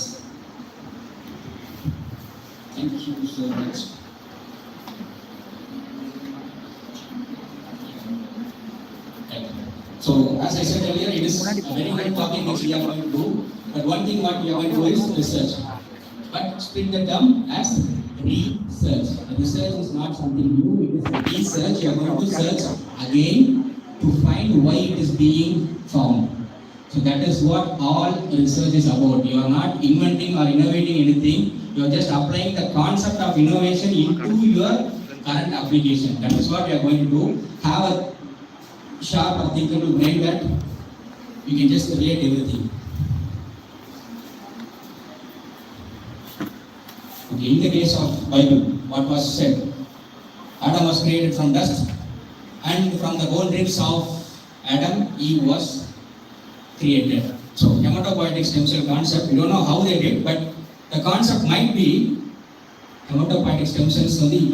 Thank you so much. So, as I said earlier, it is a very good topic which we are going to do. But one thing what we are going to do is research. But split the term as research. Research is not something new, it is research. You are going to search again to find why it is being found. So that is what all research is about. You are not inventing or innovating anything. You are just applying the concept of innovation into your current application. That is what we are going to do. Have a sharp or thinkable brain that you can just relate everything. Okay, in the case of Bible, what was said? Adam was created from dust, and from the bone ribs of Adam, Eve was created. So, hematopoietic stem cell concept, we don't know how they did, but the concept might be hematopoietic stem cells can give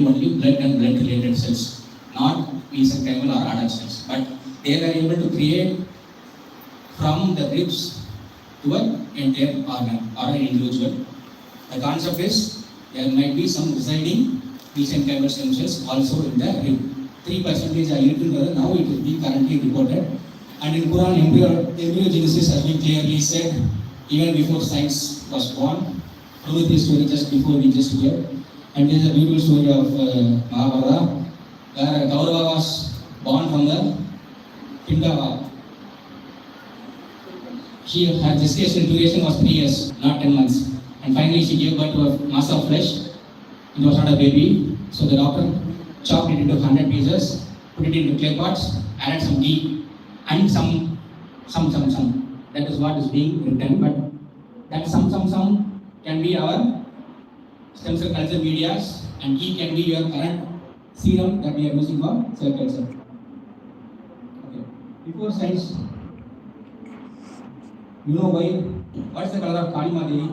only blood and blood related cells, not mesenchymal or adult cells. But they were able to create from the ribs to an entire organ or an individual. The concept is there might be some residing mesenchymal stem cells also in the rib. 3% are little now it will be currently reported. And in Quran, embryogenesis has been clearly said even before science was born. Through this story just before we just heard. And there is a beautiful story of Mahabharata where Kaurava was born from the Pindava. Her gestation duration was 3 years, not 10 months. And finally she gave birth to a mass of flesh. It was not a baby. So the doctor chopped it into 100 pieces, put it into clay pots, added some ghee and some. That is what is being written. But that some can be our stem cell culture medias, and ghee can be your current serum that we are using for cell culture. Okay. Before science, you know why? What's the color of Kali Devi?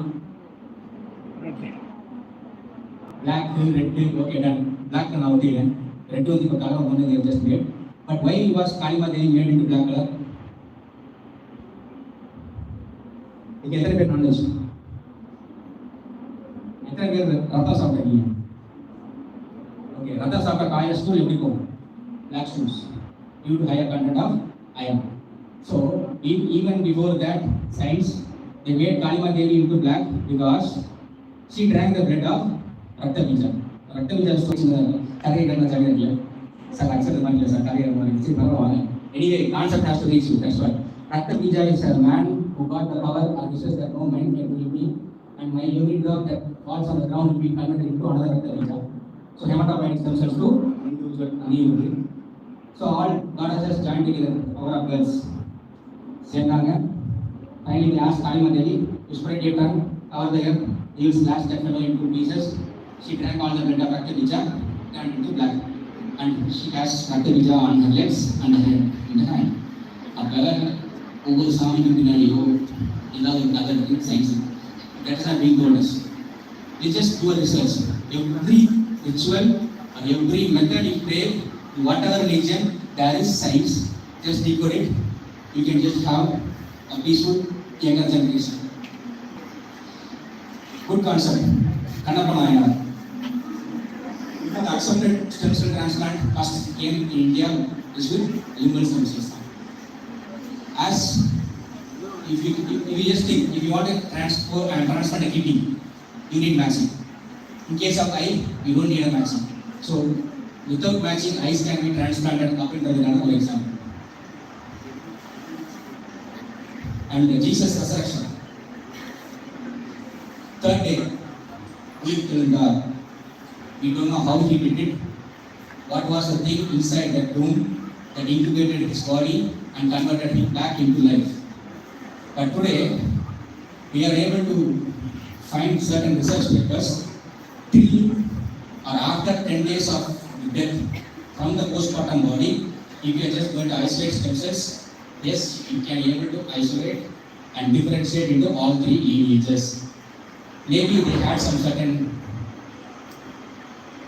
Black, red, okay, done. Black and out here. Red was the color of one they have just made. But why was Kali Devi made into black color? You can tell me knowledge. Rata Sapta. Okay, Rata Sapta Kaya stool you go. Black shoes. Due to higher content of iron. So, even before that science, they made Kalima Devi into black because she drank the blood of Rakta Bija. Rakta Bija is anyway, concept has to reach you, that's why. Rakta Bija is a man who got the power or wishes that no man can believe me, and my every drop that falls on the ground will be converted into another Rakta Bija. So, hematopoietic stem cells to individual. So, all goddesses joined together, power of girls. Finally, they asked Kali Devi to spread your tongue over the earth. He will slash that fellow into pieces. She drank all the blood of Rakta Bija, turned into black. And she has Rakta Bija on her legs and her head in the hand. Over Sami Pinadiyo, another science. That is not being told us. They just do a research. Every ritual or every method you pray, whatever religion, there is science. Just decode it. You can just have a peaceful younger generation. Good concept. Kannapanayana. The accepted stem cell transplant first came in India is with limbal stem cells. As if you just think, if you want to transplant a kidney, you need matching. In case of eye, you don't need a matching. So without matching, eyes can be transplanted up into the another example. And Jesus' resurrection. Third day, we killed God. We don't know how he did it. What was the thing inside that room that incubated his body and converted him back into life. But today, we are able to find certain research papers till or after 10 days of death from the postmortem body. If you are just going to isolate stem cells, yes, you can be able to isolate and differentiate into all three lineages. Maybe they had some certain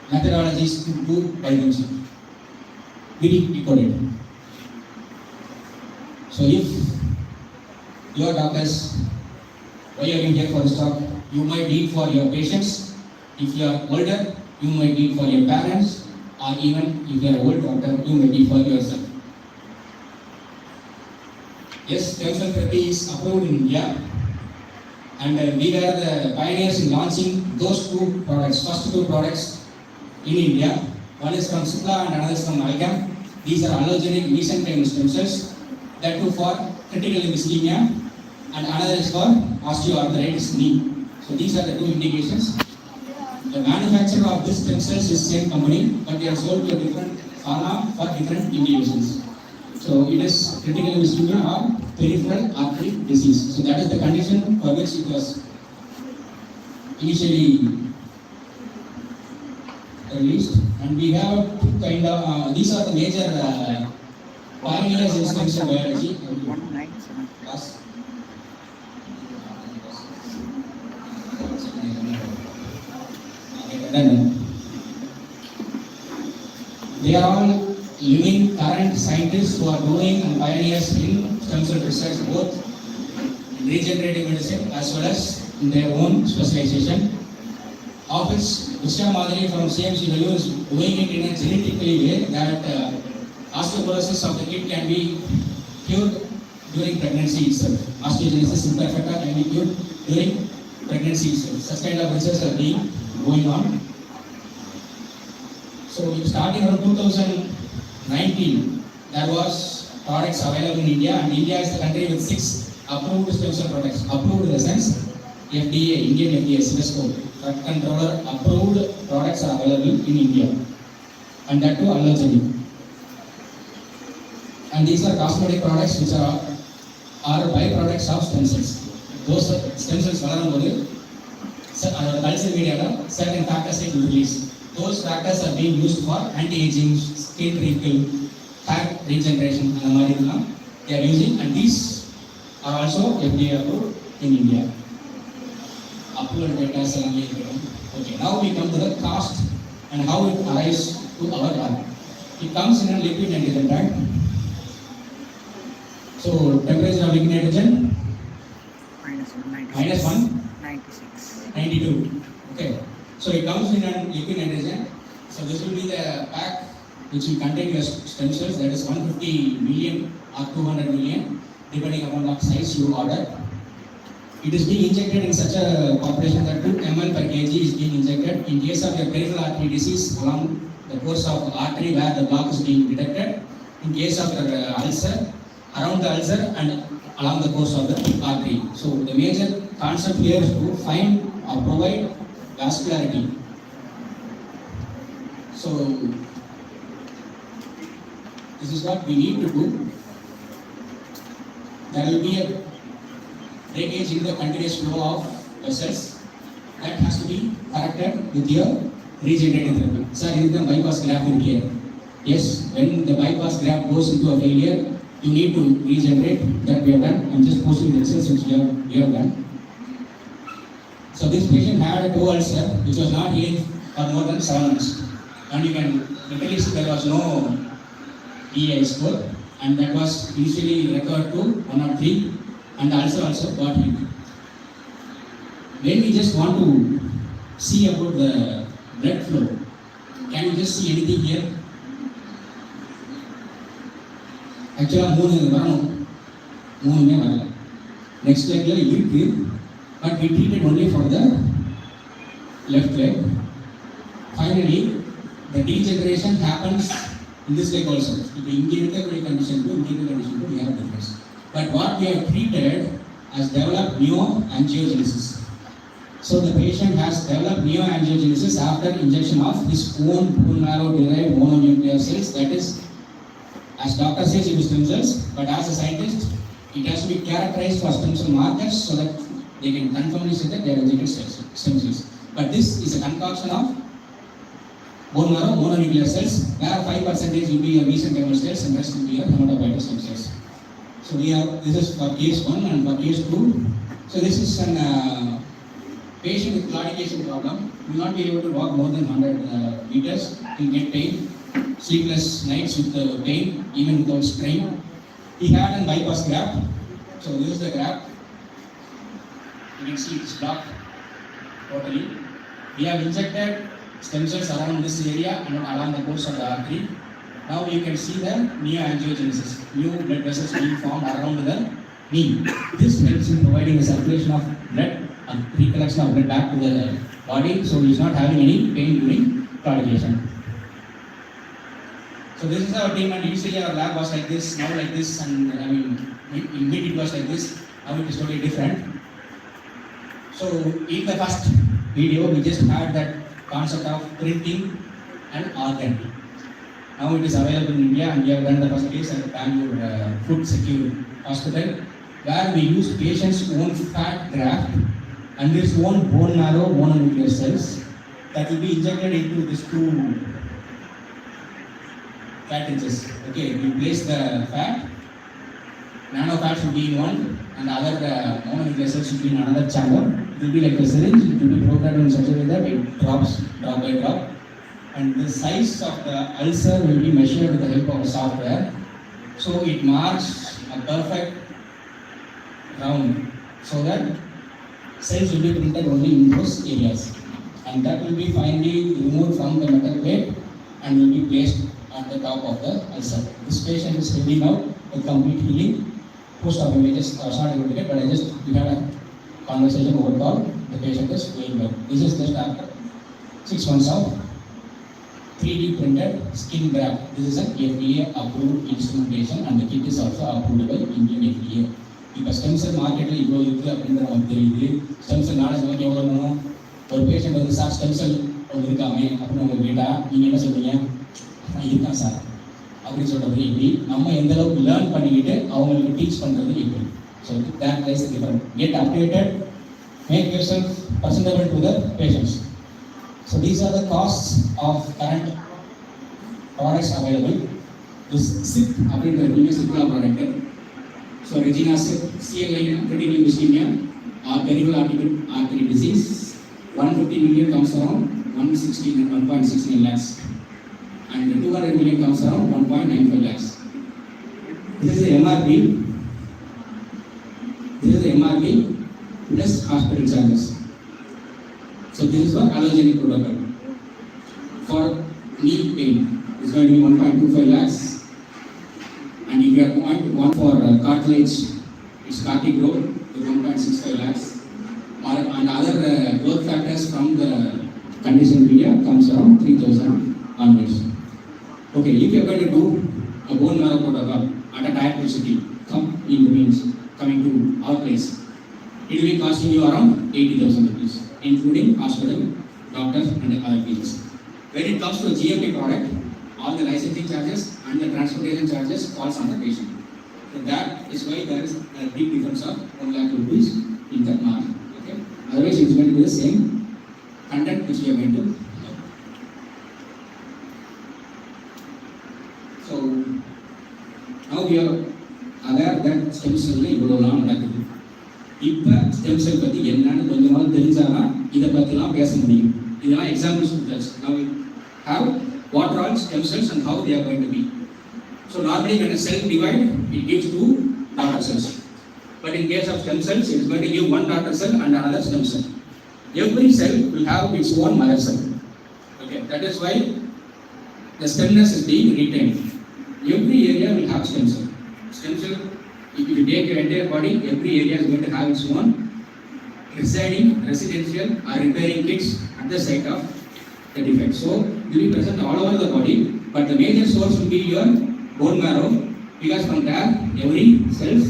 methodologies to do by themselves. We decode it. So if your doctors, why are you here for this talk? You might need for your patients. If you are older, you might need for your parents, or even if you are an old doctor, you might need for yourself. Yes, stem cell therapy is approved in India, and we were the pioneers in launching those two products, first two products in India. One is from Sukla and another is from Alcam. These are allogenic mesenchymal stem cells, that too for critical ischemia, and another is for osteoarthritis knee. So these are the two indications. The manufacturer of these stem cells is same company, but they are sold to a different pharma for different indications. So it is critical ischemia or peripheral artery disease. So that is the condition for which it was initially released. And we have two kind of, these are the major pioneers in stem cell biology. Last. They are all living current scientists who are doing and pioneers in stem cell research, both in regenerative medicine as well as in their own specialization. Office Vishya Madhuri from CMCW is doing it in a genetically way that osteoporosis of the kid can be cured during pregnancy itself. Osteogenesis imperfecta can be cured during pregnancy itself. Such kind of research are being going on. So starting from 2019, there was products available in India, and India is the country with 6 approved stem cell products. Approved in the sense FDA, Indian FDA, CSCO, drug controller approved products are available in India, and that too allogenic. And these are cosmetic products which are byproducts of stem cells. Those stem cells valarumbodhu culture media certain factors will release. Those factors are being used for anti-aging, skin wrinkle, hair regeneration, and they are using, and these are also FDA approved in India. Approved data is okay. Now we come to the cost and how it arrives to our lab. It comes in a liquid nitrogen tank. So temperature of liquid nitrogen minus 196, 92. Okay. So it comes in a liquid nitrogen. So this will be the pack which will contain your stem cells, that is 150 million or 200 million, depending upon what size you order. It is being injected in such a population that 2 ml per kg is being injected. In case of your peripheral artery disease, along the course of artery where the block is being detected. In case of your ulcer, around the ulcer and along the course of the artery. So the major concept here is to find or provide vascularity. So this is what we need to do. There will be a breakage in the continuous flow of vessels that has to be corrected with your regenerative therapy. Sir, is the bypass graft in here? Yes, when the bypass graft goes into a failure, you need to regenerate. That we have done. I'm just posting the results which we have done. So this patient had a toe ulcer which was not healed for more than 7 months. And you can literally see there was no EI score, and that was initially recovered to 103, and the ulcer also got healed. When we just want to see about the blood flow, can you just see anything here? Actually, 3 வரல. Next leg இருக்கு, but we treated only for the left leg. Finally, the degeneration happens in this leg also. If இங்கே இருக்கக்கூடிய condition to இங்கே இருக்க condition to we have difference. But what we have treated has developed neoangiogenesis. So the patient has developed neoangiogenesis after injection of his own bone marrow derived mononuclear cells. That is, as doctor says, it is stem cells, but as a scientist, it has to be characterized for stem cell markers so that they can confirmly say that they are injected stem cells. But this is a concoction of bone marrow mononuclear cells, where 5% will be your mesenchymal cells and rest will be your hematopoietic stem cells. So we have, this is for case 1 and for case 2. So this is an patient with claudication problem. Will not be able to walk more than 100 meters. Will get pain, sleepless nights with pain, even without strain. He had a bypass graft. So this is the graft. You can see it's blocked totally. We have injected stem cells around this area and along the course of the artery. Now you can see the neoangiogenesis. New blood vessels being formed around the knee. This helps in providing the circulation of blood and recollection of blood back to the body, so he is not having any pain during claudication. So So this is our team, and usually our lab was like this, now like this, and I mean, in mid it was like this, now it is totally different. So in the first video, we just had that concept of printing an organ. Now it is available in India, and we have done the first case at Bangalore Food Secure Hospital, where we used patients' own fat graft and his own bone marrow mononuclear cells that will be injected into these two fat inches. Okay, we place the fat, nano fat should be in one, and other mononuclear cells should be in another chamber. It will be like a syringe, it will be programmed in such a way that it drops drop by drop. And the size of the ulcer will be measured with the help of a software. So it marks a perfect round so that cells will be printed only in those areas. And that will be finally removed from the metal plate and will be placed on the top of the ulcer. This patient is healing out with complete healing. Post-op images are not able to get, but we had a conversation over call. The patient is doing well. This is just after 6 months of 3D printed skin graft. This is an FDA approved instrumentation, and the kit is also approved by Indian FDA. இப்போ stem cell மார்க்கெட்டில் இவ்வளோ இருக்குது அப்படின்றது நமக்கு தெரியுது. Stem cell knowledge நமக்கு எவ்வளோ வேணும்? ஒரு பேஷண்ட் வந்து சார் ஸ்டெம் செல் ஒன்று இருக்காமே அப்படின்னு உங்களுக்கு கேட்டால் நீங்கள் என்ன சொல்றீங்க? இருக்கான் சார் அப்படின்னு சொல்கிறது எப்படி? நம்ம எந்த அளவுக்கு லேர்ன் பண்ணிக்கிட்டு அவங்களுக்கு டீச் பண்ணுறது எப்படி? So that lies the difference. Get updated, make yourself presentable to the patients. So these are the costs of current products available. This SIP அப்படின்ற new Cipla product. So Regina SIP, CLI critical ischemia or peripheral artery disease, 150 million comes around 1.69 lakhs, and 200 million comes around 1.95 lakhs. This is the MRP. This is the MRP plus hospital charges. So this is for allogenic protocol. For knee pain, it's going to be 1.25 lakhs. And if you are going for cartilage, it's cardiac growth with 1.65 lakhs. And other growth factors from the condition area comes around 3,000 onwards. Okay, if you are going to do a bone marrow protocol at a tier city, come in the means coming to our place, it will be costing you around 80,000 rupees, including hospital, doctors, and other fees. When it comes to a GMP product, all the licensing charges and the transportation charges falls on the patient. So that is why there is a big difference of 1 lakh rupees in that margin. Okay. Otherwise, it's going to be the same content which we are going to. So now we are aware that stem cell இவ்வளவுலாம் நடக்குது. இப்போ stem cell பற்றி என்னன்னு கொஞ்சமாவது தெரிஞ்சாதான் இதை பற்றிலாம் பேச முடியும். இதெல்லாம் எக்ஸாம்பிள்ஸ் கொடுத்தாச்சு. Now we have what are all stem cells and how they are going to be. So normally when a cell divide, it gives 2 daughter cells. But in case of stem cells, it is going to give 1 daughter cell and another stem cell. Every cell will have its own mother cell. Okay, that is why the stemness is being retained. Every area will have stem cell. Stem cell, if you take your entire body, every area is going to have its own residing, residential or repairing kits at the site of the defect. So it will be present all over the body, but the major source will be your bone marrow, because from there every cells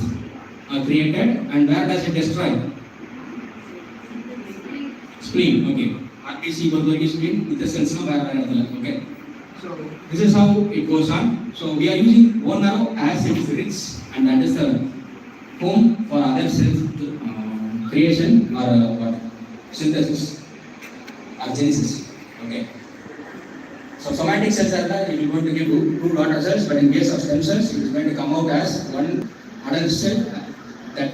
are created. And where does it destroy? Spleen. Okay. RBC பொறுத்தவரைக்கும் spleen with the cells வேற வேற இடத்துல. Okay. So this is how it goes on. So we are using bone marrow as its rich, and that is the home for other cells creation or synthesis or genesis. Okay. So somatic cells are there, it is going to give 2 daughter cells, but in case of stem cells, it is going to come out as 1 adult cell that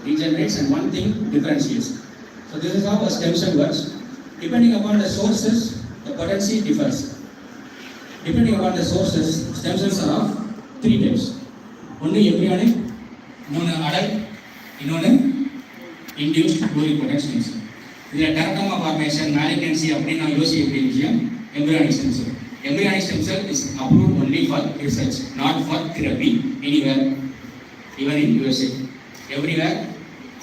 regenerates and 1 thing differentiates. So this is how a stem cell works. Depending upon the sources, the potency differs. Depending upon the sources, stem cells are of 3 types. One embryonic, one adult, another induced pluripotent stem cell. இதில் teratoma formation, மேலிக்னன்சி அப்படின்னு நான் யோசிக்கக்கூடிய விஷயம் embryonic stem cell. Embryonic stem cell is approved only for research, not for therapy anywhere, even in USA. Everywhere.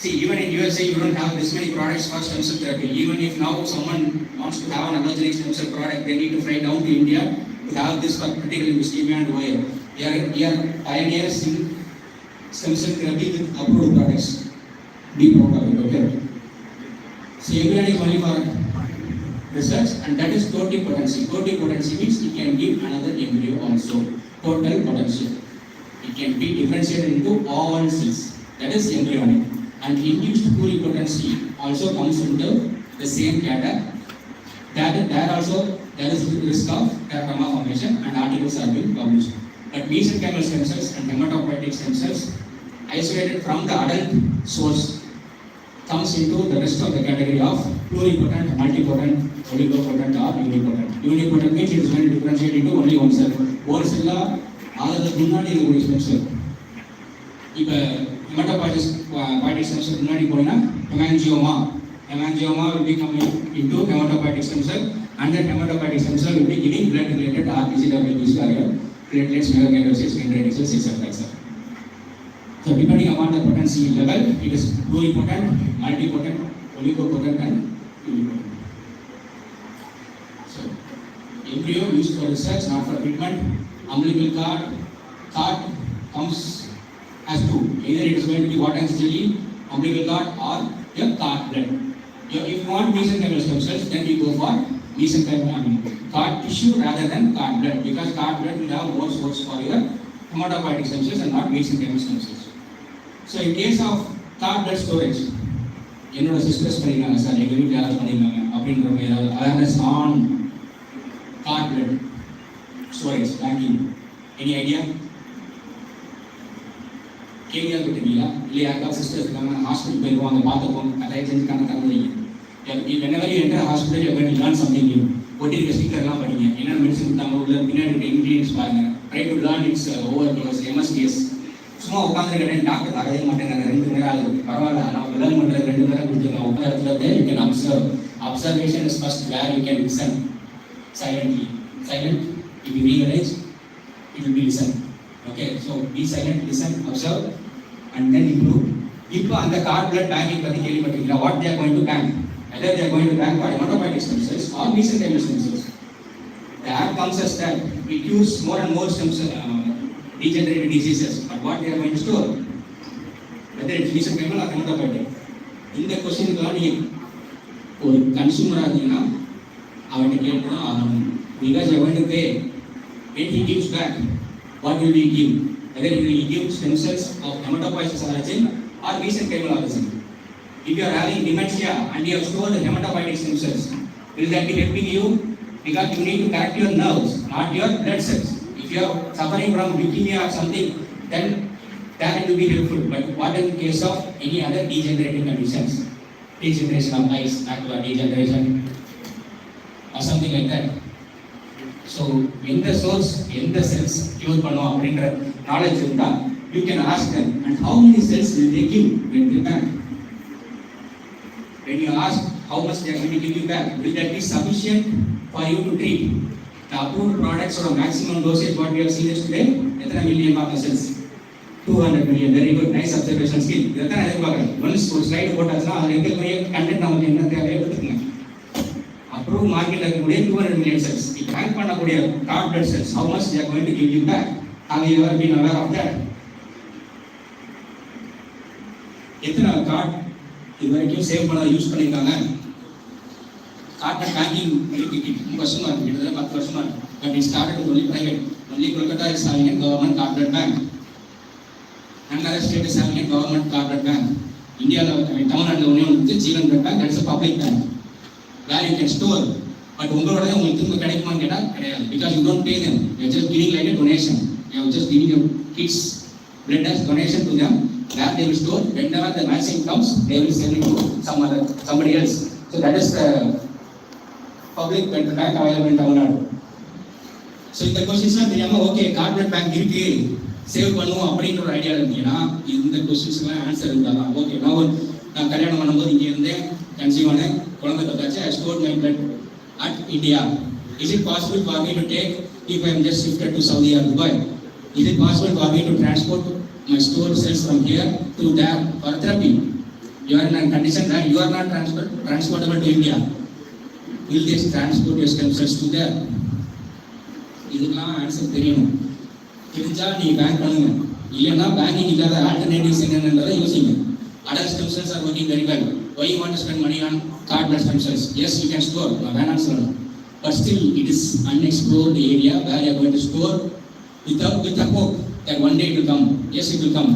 See, even in USA, you don't have this many products for stem cell therapy. Even if now someone wants to have an allogenic stem cell product, they need to fly down to India to We have this particular leukemia and OA. We are pioneers in stem cell therapy with approved products. Be proud of it, okay? So everyone is only for research, and that is total potency. Total potency means it can give another embryo also. Total potential. It can be differentiated into all cells. That is embryonic. And induced pluripotency also comes into the same category. There also there is risk of teratoma formation, and articles are being published. But mesenchymal stem cells and hematopoietic stem cells, isolated from the adult source, comes into the rest of the category of pluripotent, multipotent, oligopotent or unipotent. Unipotent means it is going to differentiate into only one cell. One cell ஆகிறது முன்னாடி இருக்கக்கூடிய stem cell. இப்போ ஹெமட்டோபாய்டிக் stem cell முன்னாடி போனீங்கன்னா hemangioma will be coming into hematopoietic stem cell, and that hematopoietic stem cell will be giving blood related RBC, WBC, platelets, megakaryocytes, dendritic cells, etc. So depending upon the potency level, it is pluripotent, multipotent, oligopotent and unipotent. So embryo used for research, not for treatment. Umbilical cord comes as two. Either it is going to be water and jelly, umbilical cord, or your cord blood. If you want mesenchymal stem cells, then you go for mesenchymal cord tissue rather than cord blood, because cord blood will have more source for your hematopoietic stem cells and not mesenchymal stem cells. So in case of cord blood storage, என்னோட sisters பண்ணிருக்காங்க sir, எங்கள் வீட்டில் யாராவது பண்ணியிருக்காங்க அப்படின்ற ஏதாவது awareness on cord blood storage banking, any idea? கேள்விப்பட்டிருக்கீங்களா? இல்லை யாருக்காவது சிஸ்டர்ஸ் இருக்காங்க, ஹாஸ்பிட்டல் போயிருவாங்க, பார்த்துப்போம், அதை செஞ்சு கணக்கு வைங்க. whenever you enter a hospital, you are going to learn something new. ஒட்டிருக்க ஸ்டிக்கர்லாம் படிங்க, என்னென்ன மெடிசன் கொடுத்தாங்க, உள்ள பின்னாடி இருக்க இன்க்ரீடியன்ஸ் பாருங்க. Try to learn it's over dose MSDS. சும்மா உட்காந்துருக்கேன், டாக்டர் தரவே மாட்டேங்கிறாங்க, 2 மணி நேரம் ஆகுது, பரவாயில்ல, நான் லேர்ன் பண்ணுறது 2 மணி நேரம் கொடுத்துருங்க. உட்கார இடத்துல you can observe. Observation is first where you can listen silently. Silent, if you realize, it will be listen. Okay, so be silent, listen, observe, and then improve. இப்போ அந்த cord blood banking பற்றி கேள்விப்பட்டிருக்கீங்களா? What they are going to bank? Whether they are going to bank for hematopoietic stem cells or mesenchymal stem cells. The app comes as that it cures more and more stem cell degenerative diseases. But what they are going to store? Whether it's mesenchymal or hematopoietic. இந்த கொஸ்டினுக்குலாம் நீ ஒரு கன்சூமராக இருந்தீங்கன்னா அவன்கிட்ட கேட்டு தான் ஆகணும். Because you are going to pay. When he gives back, what will he give? Whether he will give stem cells of hematopoietic origin or mesenchymal origin. If you are having dementia and you have stored hematopoietic stem cells, will that be helping you? Because you need to correct your nerves, not your blood cells. If you are suffering from leukemia or something, then that will be helpful. But what in case of any other degenerative conditions? Degeneration of eyes, macular degeneration, or something like that. So, in the source, in the cells, cure பண்ணும் அப்படின்ற knowledge இருந்தா, you can ask them, and how many cells will they give when they bank? When you ask how much they are going to give you back, will that be sufficient for you to treat? The approved products or maximum dosage what we have seen is today, எத்தனை million of cells? 200 million. Very good, nice observation skill. இதெல்லாம் எதிர்பார்க்குறேன். Once ஒரு slide போட்டாச்சுன்னா அதில் இருக்கக்கூடிய content நமக்கு என்ன தேவையோ எடுத்துக்கங்க. Approved market இருக்கக்கூடிய 200 million cells. If bank பண்ணக்கூடிய cord blood cells, how much they are going to give you back? Have you ever been aware of that? எத்தனை கார்டு இது வரைக்கும் சேவ் பண்ண யூஸ் பண்ணியிருக்காங்க? கார்டு பேங்கிங் இருக்கு, ரொம்ப வருஷமா இருக்கு, கிட்டத்தட்ட 10 வருஷமா இருக்கு. But it started with only private. Only Kolkata is having a government card blood bank. Another state is having a government card blood bank. இந்தியாவில் தமிழ்நாட்டில் ஒன்றே ஒன்று ஜீவன் blood bank, that is a public bank where you can store. But உங்களோட உங்களுக்கு திரும்ப கிடைக்குமான்னு கேட்டால் கிடையாது. Because you don't pay them, you are just giving like a donation. You are just giving your kids blood as donation to them. Where they will store, whenever the matching comes, they will sell it to somebody else. So that is the public bank available in Tamil Nadu. So இந்த கொஸ்டின்ஸ்லாம் தெரியாம okay card blood bank இருக்கு save பண்ணுவோம் அப்படின்ற ஒரு idea இருந்தீங்கன்னா இந்த கொஸ்டின்ஸ்லாம் ஆன்சர் இருந்தாதான் ஓகே. நான் கல்யாணம் பண்ணும்போது இங்கே இருந்தேன், கன்சீவ் ஆனேன், குழந்தை பார்த்தாச்சு, I stored my blood at India. Is it possible for me to take if I am just shifted to Saudi or Dubai? Is it possible for me to transport my stored cells from here to there for therapy? You are in a condition that you are not transportable to India. Will they transport your stem cells to there? இதுக்கெல்லாம் answer தெரியணும். தெரிஞ்சா நீங்கள் bank பண்ணுங்க, இல்லைன்னா banking இல்லாத alternatives என்னென்னதை யோசிங்க. Adult stem cells are working very well. Why you want to spend money on cardboard stem cells? Yes, you can store, but still it is unexplored area where you are going to store with a hope that one day it will come. Yes, it will come.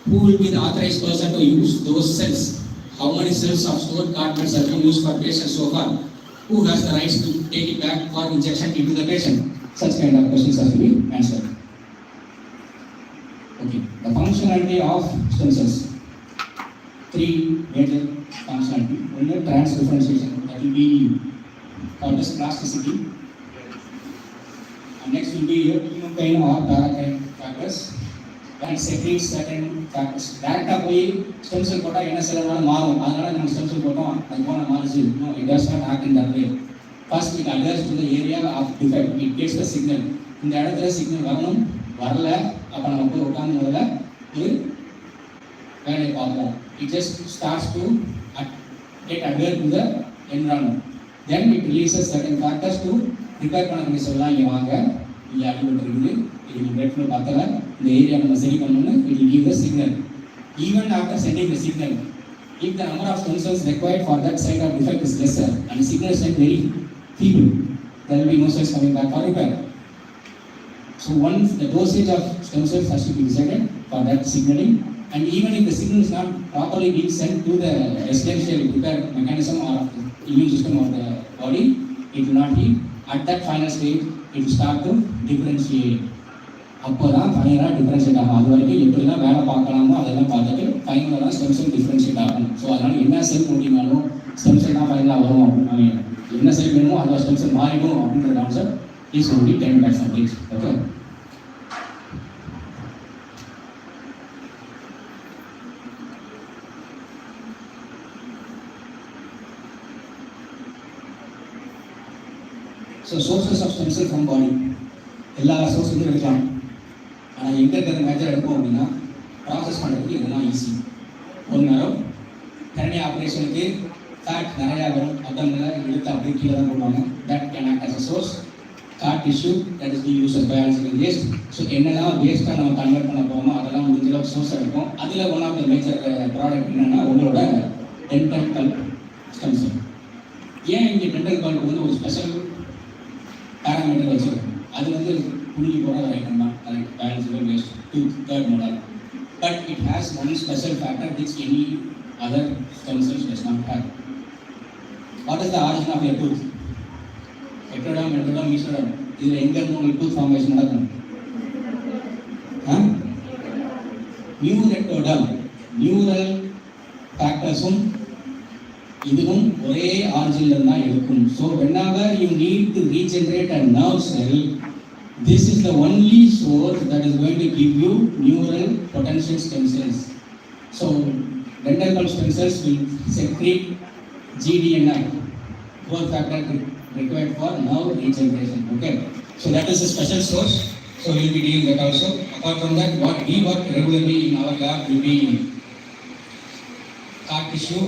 Who will be the authorized person to use those cells? How many cells of stored cardboards have been used for patients so far? Who has the rights to take it back for injection into the patient? Such kind of questions have to be answered. Okay, the functionality of stem cells. Three major functionality. One is transdifferentiation, that will be called as plasticity. And next will be your chemokine or paracrine factors. And secretes certain factors. Direct போய் stem cell போட்டா என்ன செல்லுனாலும் மாறும். அதனால நம்ம stem cell போட்டோம் அது போன மாறுச்சு. No, it does not act in that way. First it adheres to the area of defect. It gets the signal. இந்த இடத்துல சிக்னல் வரணும், வரல அப்ப நம்ம போய் உட்கார்ந்து முதல்ல ஒரு வேலையை பார்ப்போம். It just starts to get adhered to the environment. Then it releases certain factors to repair பண்ண சொல்லலாம். இங்கே வாங்க, இங்கே அடிபட்டு இருக்குது, இது பிளட் ஃப்ளோ பத்தல, இந்த ஏரியா நம்ம சரி பண்ணணும்னு it will give the signal. Even after sending the signal, if the number of stem cells required for that site of defect is lesser and the signal is very feeble, there will be no cells coming back for repair. So once the dosage of stem cells has to be decided for that signaling, and even if the signal is not properly being sent to the residential repair mechanism or immune system of the body, it will not be. At that final stage, it will start to differentiate. அப்போ தான் ஃபைனலாக differentiate ஆகும். அது வரைக்கும் எப்படிலாம் வேலை பார்க்கலாமோ அதெல்லாம் பார்த்துட்டு ஃபைனலாக தான் ஸ்டெம் செல் டிஃப்ரென்ஷியேட் ஆகும். ஸோ அதனால் என்ன செல் போட்டிங்கனாலும் ஸ்டெம் செல் தான் ஃபைனலாக வரும் அப்படின்னு என்ன செல் வேணுமோ அதோட ஸ்டெம் செல் மாறிடும் அப்படின்ற concept is only 10%. Okay, so sources of stem cell from body எல்லா சோர்ஸுக்கும் எடுக்கலாம். ஆனால் எங்கே இருக்கிற மேஜர் எடுப்போம் அப்படின்னா ப்ராசஸ் பண்ணுறதுக்கு இதெல்லாம் ஈஸி. ஒரு நேரம் கரண்டி ஆப்ரேஷனுக்கு ஃபேட் நிறையா வரும், அப்டமில் எடுத்து அப்படியே கீழே தான் போடுவாங்க. That can act as a source. Cord tissue that is be use as biological waste. So என்னெல்லாம் வேஸ்ட்டாக நம்ம கன்வெர்ட் பண்ண போகிறோமோ அதெல்லாம் முடிஞ்ச அளவுக்கு சோர்ஸ் எடுக்கும். அதில் one of the major product என்னென்னா உங்களோட டென்டல் கல்ப் ஸ்டெம் செல். ஏன் இங்கே டென்டல் கல்ப் வந்து ஒரு ஸ்பெஷல் பேராமீட்டர் வச்சுருக்கோம். அது வந்து குடிக்கி போகிற ஐட்டம் தான், correct, biological waste to third model. But it has one special factor which any other stem cells does not have. What is the origin of your tooth? Ectoderm, mesoderm, mesoderm, இதில் எங்கேருந்து உங்களுக்கு tooth formation நடக்கும்? நியூரெக்டோடம், neural ஃபேக்டர்ஸும் இதுவும் ஒரே ஆரிஜினில் தான் இருக்கும். So whenever you need to regenerate a nerve cell, this is the only source that is going to give you neural potential stem cells. So dental pulp stem cells will secrete GDNR, growth factor required for nerve regeneration. Okay, so that is a special source. So we will be dealing that also. Apart from that, what we work regularly in our lab will be scar tissue,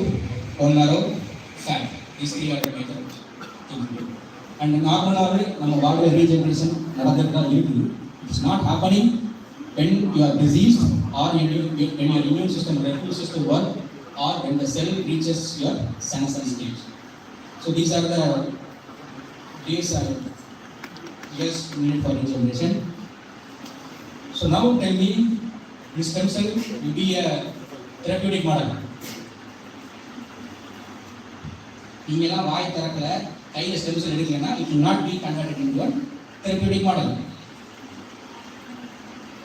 bone marrow, fat. These three are the major things. And normally, நம்ம பாடியில் regeneration நடந்துட்டு தான் இருக்குது. It's not happening when you are diseased or when your immune system refuses to work or when the cell reaches your senescence stage. So these are the days years needed for regeneration. So now tell me, this stem cell will be a therapeutic model. நீங்களாம் வாய் திறக்கல, கையில் stem cell எடுக்கலைன்னா it will not be converted into a therapeutic model.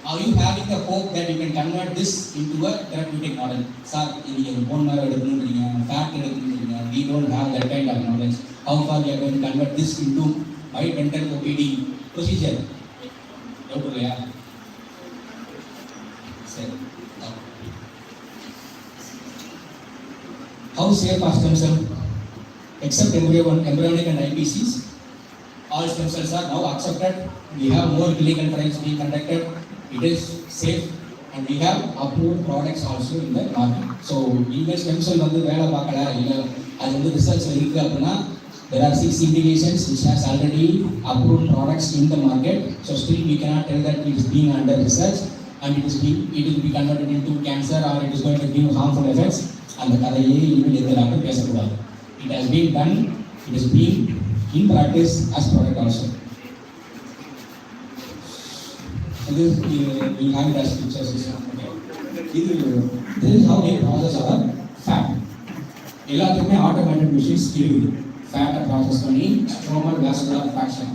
Are you having the hope that you can convert this into a therapeutic model? Sir, நீங்கள் phone மேலே எடுக்கணுன்றீங்க, fat எடுக்கணுன்றீங்க, we don't have that kind of knowledge. How far you are going to convert this into my dental OPD procedure? Doubt இல்லையா? சரி. How safe are stem cells? Except embryonic and IPCs, all stem cells are now accepted. We have more clinical trials being conducted. It is safe and we have approved products also in the market. So, even stem cell வந்து வேலை பார்க்கல, இல்லை அது வந்து ரிசர்ச்சில் இருக்குது அப்படின்னா There are 6 indications which has already approved products in the market. So still we cannot tell that it is being under research and it will be converted into cancer or it is going to give harmful effects. And the கதையே இனிமேல் எதிராக பேசக்கூடாது. It has been done. It is being in practice as product also. So this we have it as pictures. This is how they process our fat. எல்லாத்துக்குமே automatic machines இருக்குது. Fat process பண்ணி stromal vascular fraction.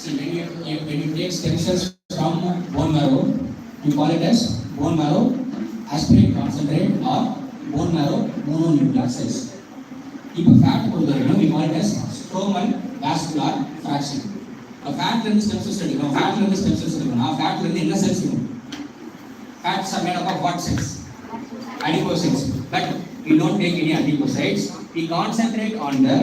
See when you take stem cells from bone marrow, you call it as bone marrow aspirate concentrate or bone marrow mononuclear cells. இப்போ fat பொறுத்தவரைக்கும் we call it as stromal vascular fraction. Fat இருந்து stem cells எடுக்கணும். Fat இருந்து stem cells எடுக்கணும். Fat இருந்து என்ன cells எடுக்கணும்? Fats are made up of what cells? Adipocytes. But we don't take any adipocytes. We concentrate on the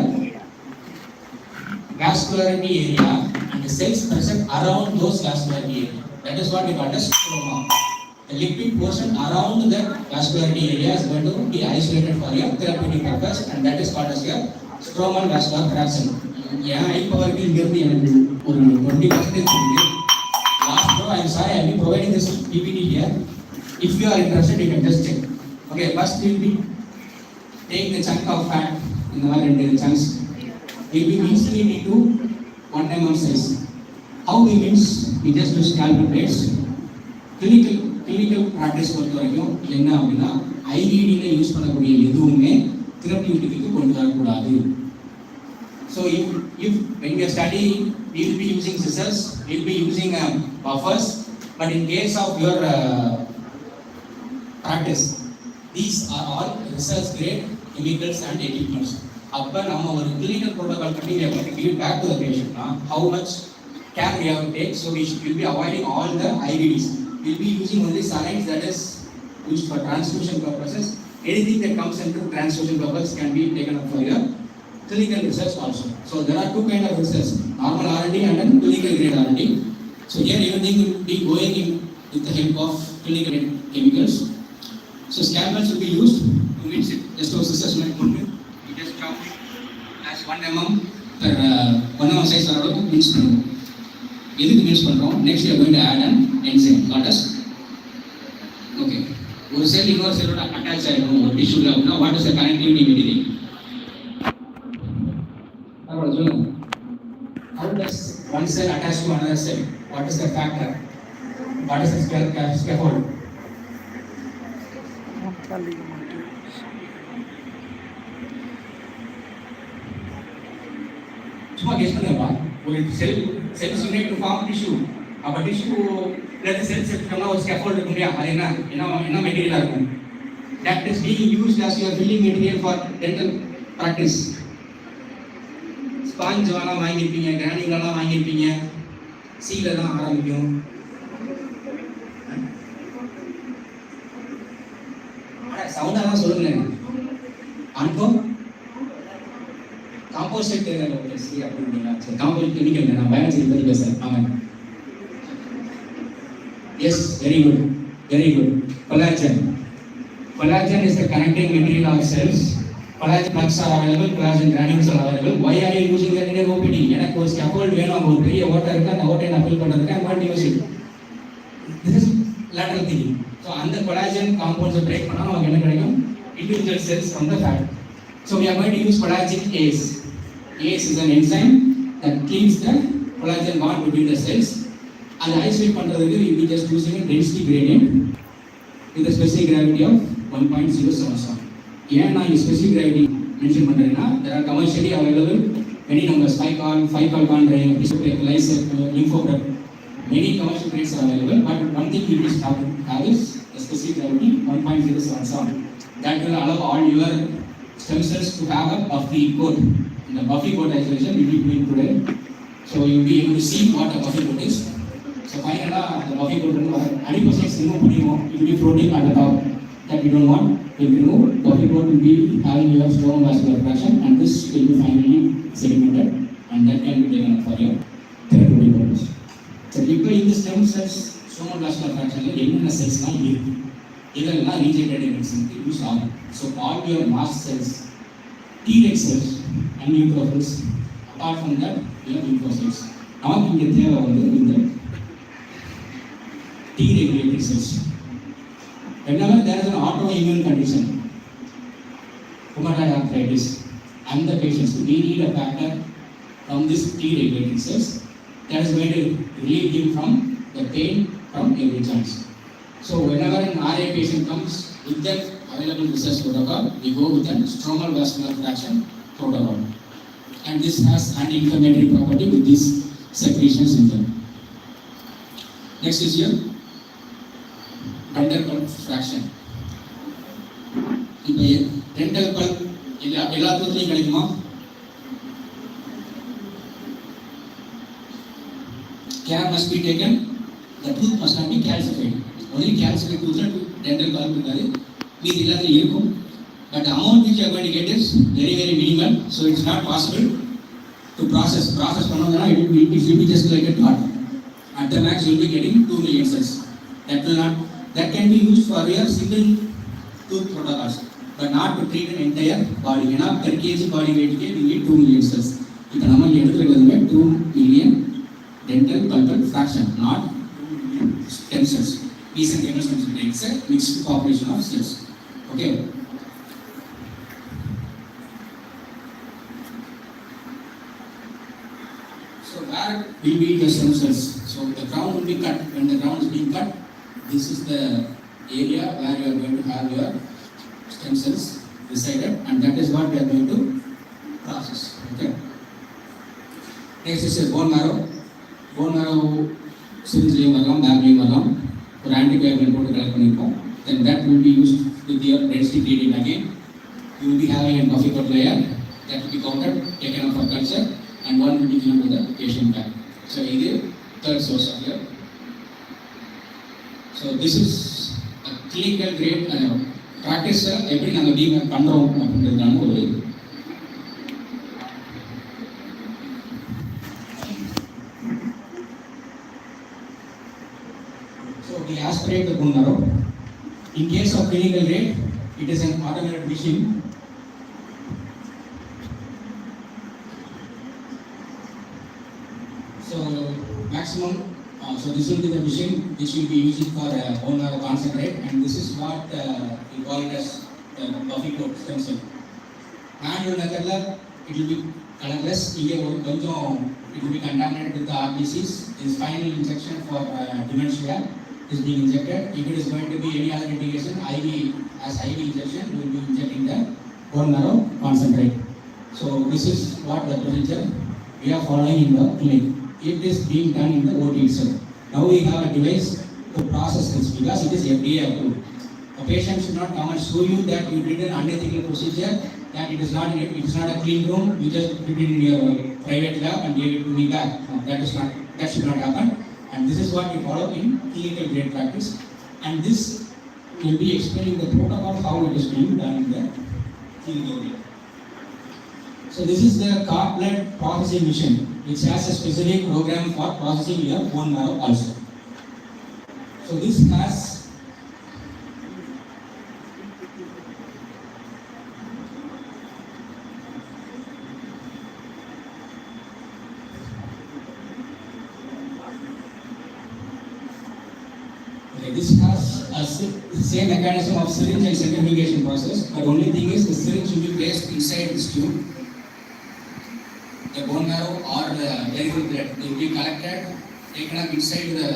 vascularity area and the cells present around those vascularity area. That is what we call as stroma. The lipid portion around the vascularity area is going to be isolated for your therapeutic purpose and that is called as your stromal vascular fraction. Yeah, I power will give me 20%. Last row, I am sorry, I will be providing this PPT here. If you are interested, you can just check. Okay, first we will be take the chunk of fat in the one and chunks. We will be easily into 1 mm size. How we means we just use calculates. Clinical practice பொறுத்த வரைக்கும் என்ன அப்படின்னா ஐவிடியில் use பண்ணக்கூடிய எதுவுமே தெரபியூட்டிக்கு கொண்டு வரக்கூடாது. So if when we are studying, we will be using scissors, we will be using buffers, but in case of your practice, these are all research grade chemicals and equipments. அப்போ நம்ம ஒரு clinical protocol பண்ணி we are going to give back to the patient. How much care we have to take, so we will be avoiding all the IVDs. We will be using only saline that is used for transfusion purposes. Anything that comes into transfusion purpose can be taken up for your clinical research also. So there are 2 kinds of research, normal R&D and then clinical grade R&D. So here everything will be going in with the help of clinical grade chemicals. So scalpels will be used to mix it. Just as scissors might put it, you just chop it as 1 mm per 1 mm size அளவுக்கு mix பண்ணுவோம். எதுக்கு mix பண்றோம்? Next we are going to add an enzyme called as okay. ஒரு செல் இன்னொரு செல்லோட attach ஆகிடும் ஒரு டிஷ்யூல அப்படின்னா what is the connectivity material? How does one cell attach to another cell? What is the factor? What is the scaffold? சும்மா guess பண்ணுங்கப்பா. ஒரு cells unit to form tissue. அப்ப tissue let the cells எடுத்தோம்னா ஒரு scaffold இருக்கும் இல்லையா? அது என்ன மெட்டீரியலா இருக்கும்? That is being used as your filling material for dental practice. Sponge எல்லாம் வாங்கியிருப்பீங்க, கிரானிங் எல்லாம் வாங்கியிருப்பீங்க, சீல தான் ஆரம்பிக்கும். சவுண்டாக சொல்லுங்களேன். அனுப்பம் காம்போசிட் அப்படிங்களா? சரி, காம்போசிட் கெமிக்கல் நான் பயாலஜி பற்றி பேசுகிறேன். ஆமாம், yes, very good, very good. Collagen is the connecting material of cells. Collagen plugs are available, collagen granules are available. Why are you using that in a OPD? எனக்கு ஒரு scaffold வேணும், அங்கே ஒரு பெரிய ஓட்டை இருக்கு, அந்த ஓட்டை நான் ஃபில் பண்ணுறதுக்கு I'm going to use it. This is lateral thinking. So அந்த collagen compounds break பண்ணால் நமக்கு என்ன கிடைக்கும்? Individual cells from the fat. So we are going to use collagen ACE. ACE is an enzyme that cleaves the collagen bond between the cells. And isolate பண்ணுறதுக்கு we will be just using a density gradient with a specific gravity of 1.077. ஏன் நான் specific gravity mention பண்ணுறேன்னா there are commercially available many numbers, 5 chondrin, lyset, lymphoprep, many commercial grades are available, but one thing we must have is a specific gravity 1.077. That will allow all your stem cells to have a buffy coat. In the buffy coat isolation we will be doing today, so you will be able to see what a buffy coat is. So finally the buffy coat adipocytes remove பண்ணிடுவோம், it will be floating at the top. That we don't want. If you remove, buffy coat will be having your strong vascular fraction and this will be finally segmented and that can be taken up for your therapeutic purpose. So இப்போ இந்த stem cells strong vascular fraction என்னென்ன செல்ஸ்லாம் இருக்கு, இதெல்லாம் regenerative medicine use ஆகும். So all your mast cells, T-rex cells and neutrophils apart from that we have lymphocytes. நமக்கு இங்கே தேவை வந்து இந்த T regulatory cells. Whenever there is an autoimmune condition, rheumatoid arthritis, and the patients, we need a factor from this T regulatory cells that is going to relieve him from the pain from every joint. So whenever an RA patient comes with that available research protocol, we go with a stromal vascular fraction protocol. And this has anti-inflammatory property with these secretions in them. Next is here, dental pulp fraction. இப்போ dental pulp எல்லாத்துலேயும் கிடைக்குமா? Care must be taken. The tooth must not be calcified. Only calcified tooth dental pulp இருக்காது. மீதி எல்லாத்துலையும் இருக்கும். But the amount which you are going to get is very very minimal. So it's not possible to process. Process பண்ணோம்னா it will be just like a dot. At the max you will be getting 2 million cells. That can be used for your single tooth protocols, but not to treat an entire body. ஏன்னா per kg body weight க்கு you need 2 million cells. இப்போ நம்ம இங்க எடுத்துக்கிறதுமே 2 million dental pulpal fraction, not stem cells. Mesenchymal stem cells. It's a mixed population of cells. Okay. So where will be the stem cells? So the crown will be cut. When the crown is being cut, this is the area where you are going to have your stem cells resided, and that is what we are going to process. Okay. Next is a bone marrow. Bone marrow syringe வரலாம், பேக்லையும் வரலாம். ஒரு antibiotic போட்டு collect பண்ணியிருக்கோம். Then that will be used with your density gradient again. You will be having a coffee cut layer that will be counted, taken off for culture, and one will be given to the patient back. So this is third source of your. So this is a clinical grade practice. எப்படி நாங்கள் team பண்ணுறோம் அப்படின்றதுக்கான ஒரு So we aspirate the bone marrow. In case of clinical grade, it is an automated machine. So maximum. So this will be the machine which will be used for bone marrow concentrate, and this is what we call it as coffee coat stem cell. Manual method it will be colorless. Here it will be contaminated with the RBCs. This final injection for dementia is being injected. If it is going to be any other indication, IV injection, we will be injecting the bone marrow concentrate. So this is what the procedure we are following in the clinic. It is being done in the OT itself. Now we have a device to process this because it is FDA approved. A patient should not come and show you that you did an unethical procedure, that it is not a clean room, you just put it in your private lab and gave it to me back. No, that should not happen. And this is what we follow in clinical grade practice. And this will be explaining the protocol how it is being done in the clinical grade. So this is the cord blood processing machine, which has a specific program for processing your bone marrow also. So this has a same mechanism of syringe and centrifugation process, but only thing is the syringe will be placed inside this tube. The bone marrow or the peripheral blood will be collected, taken up inside the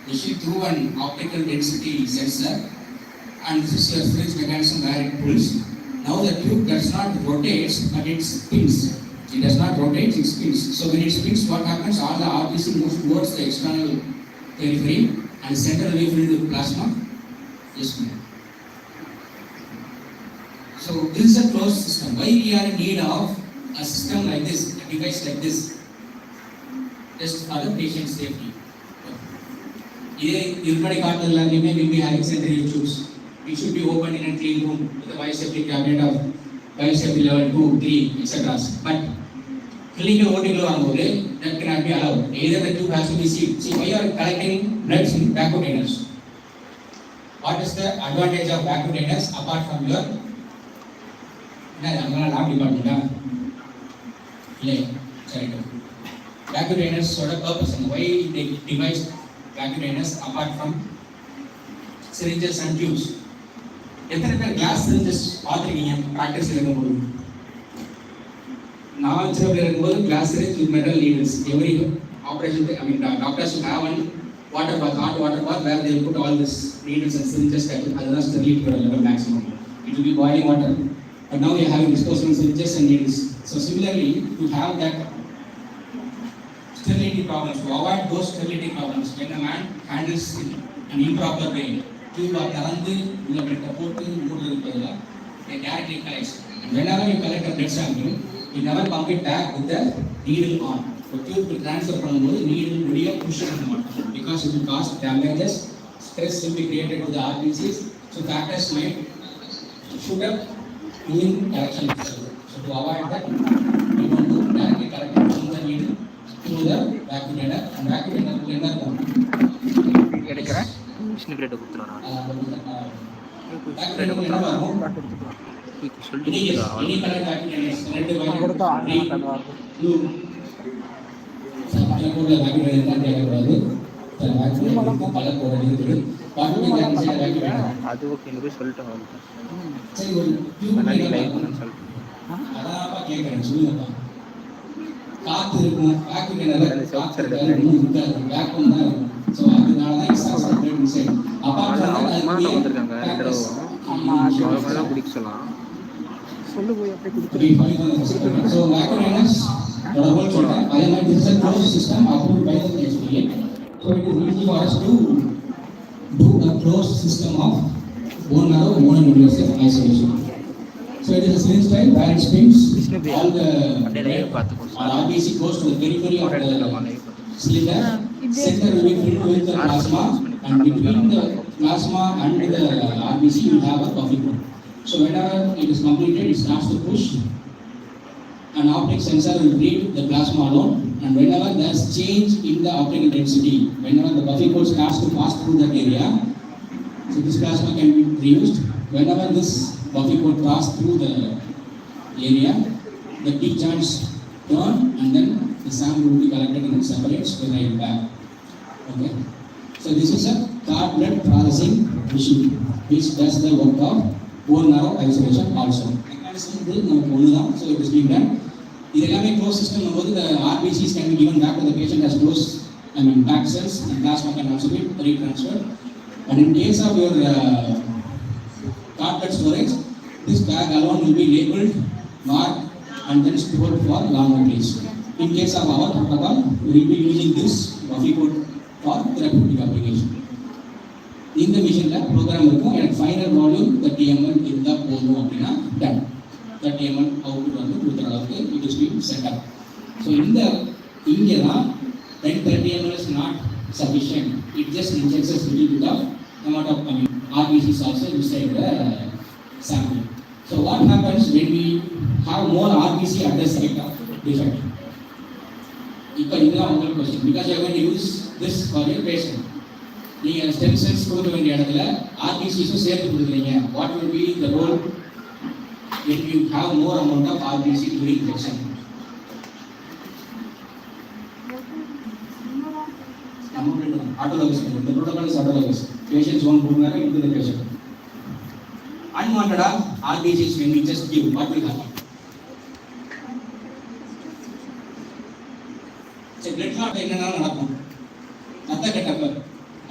machine through an optical density sensor, and this is your syringe mechanism where it pulls. Now the tube does not rotate, but it spins. It does not rotate, it spins. So when it spins, what happens? All the RBC moves towards the external periphery and central away from the plasma. Yes, ma'am. So this is a closed system. Why we are in need of a system like this, a device like this, just for the patient safety. Everybody got the learning, will be having centrifuge tubes. It should be open in a clean room with a biosafety cabinet of biosafety level 2, 3, etc. But clinical OT that cannot be allowed. Either the tube has to be sealed. See, why you are collecting blood in backwardness? What is the advantage of backwardness apart from your lab department? Correct. Vacuum drainers sort of purpose and why they devised vacuum drainers apart from syringes and tubes. எத்தனை பேர் class syringes பார்த்துருக்கீங்க practice இருக்கும்போது? நான் சின்ன பிள்ளை இருக்கும்போது glass syringe with metal needles every operation doctors have one water bath hot water bath where they put all this needles and syringes அதுதான் ஸ்டெரிலிட்டியோட level maximum. It will be boiling water but now you having disposable syringes and needles. So similarly to have that sterility problems, to avoid those sterility problems when a man handles an improper way, tube திறந்து உள்ள பிளட்டை போட்டு மூடுறதுக்கு பதிலாக they directly collects. And whenever you collect a blood sample, you never pump it back with the needle on. So tube transfer பண்ணும்போது needle வெளியே push பண்ண மாட்டோம் because it will cause damages, stress will be created to the RBCs. So factors might shoot up in direction itself. So to avoid that, we want to directly collect the needle through the vacuum cleaner and vacuum cleaner என்ன இருக்கும் எடுக்கிறேன் machine பிளேட்டை கொடுத்துருவான் அது okay போய் சொல்லிட்டோம் காத்து இருக்கும் வேக்யூம் கிளீனர்ல காத்து இருக்காது வேக்யூம் தான் இருக்கும். ஸோ அதனால தான் exhaust plate inside apart from that வந்திருக்காங்க ரெண்டு தடவை குடிக்க சொல்லலாம் சொல்லு போய் அப்படியே குடிச்சு. ஸோ வேக்யூம் கிளீனர்ஸ் ஹோல் சொல்றேன் அதே மாதிரி this is a closed system approved by the FDA. So it is easy for us to do a closed system of bone marrow mononuclear isolation. So it is a syringe type where it spins all the RBC goes to the periphery of the cylinder. Center will be filled with the plasma, and between the plasma and the RBC you have a coffee pot. So whenever it is completed, it starts to push. An optic sensor will read the plasma alone, and whenever there is change in the optical density, whenever the buffy code starts to pass through that area, so this plasma can be reused. Whenever this buffy code pass through the area, the deep joints turn and then the sample will be collected and separates to the back. Okay. So this is a cord blood processing machine which does the work of bone marrow isolation also. Mechanism is நமக்கு ஒண்ணுதான். So it is being done. இது எல்லாமே closed system போது the RBCs can be given back to the patient as close back cells and plasma can also be retransferred. And in case of your cord blood storage, this bag alone will be labeled, marked, and then stored for longer days. In case of our protocol, we will be using this buffy code for therapeutic application. இந்த மிஷினில் program இருக்கும் எனக்கு final volume 30 ml இருந்தால் போதும் அப்படின்னா ton 30 ml output வந்து கொடுக்குற அளவுக்கு it is been set up. So இங்கே தான் 30 ml is not sufficient. It just injects a little bit of amount of RBCs also inside the sample. So what happens when we have more RBC at the site of defect? இப்போ இதுதான் உங்களுக்கு question because you can use this for your patient. நீங்கள் stem cells கொடுக்க வேண்டிய இடத்துல ஆர்பிசிஸும் சேர்த்து கொடுக்குறீங்க. What will be the role when you have more amount of RBC during injection? Autologous. The protocol is autologous. Patients won't put matter into the patient. Unwanted RBCs when we just give, what will happen? blood clot என்னன்னாலும் நடக்கும். ரத்த கட்டப்ப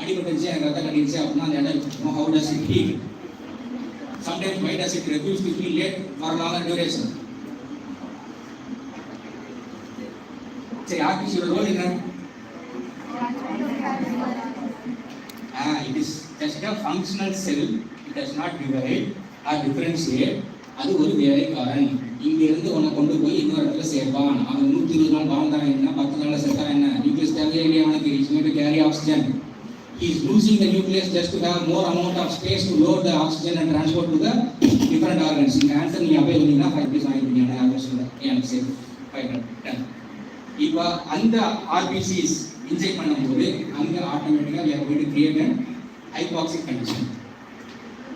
அடிபட்டுச்சு எனக்கு ரத்த கட்டிடுச்சு அப்படின்னா அந்த இடம் how does it heal? Sometimes why does it refuse to heal late for longer duration? சரி ஆர்பிசியோட role என்ன? It is just a functional cell. It does not divide or differentiate. அது ஒரு வேலைக்காரன். இங்க இருந்து உன்னை கொண்டு போய் இன்னொரு இடத்துல சேர்ப்பான். அவன் 120 நாள் வாழ்ந்தான் என்ன 10 நாள்ல செத்தான் என்ன நியூக்ளியஸ் தேவையே இல்லையா அவனுக்கு? He is going to carry oxygen. He is losing the nucleus just to have more amount of space to load the oxygen and transport to the different organs. இந்த ஆன்சர் நீ அப்படியே வந்தீங்கன்னா 5 days ஆகிடுவீங்க. ஆன்சர் சொல்ல எனக்கு safe 510. இப்போ அந்த RPCs inject பண்ணும்போது அங்கே ஆட்டோமேட்டிக்காக we are going to create an hypoxic condition.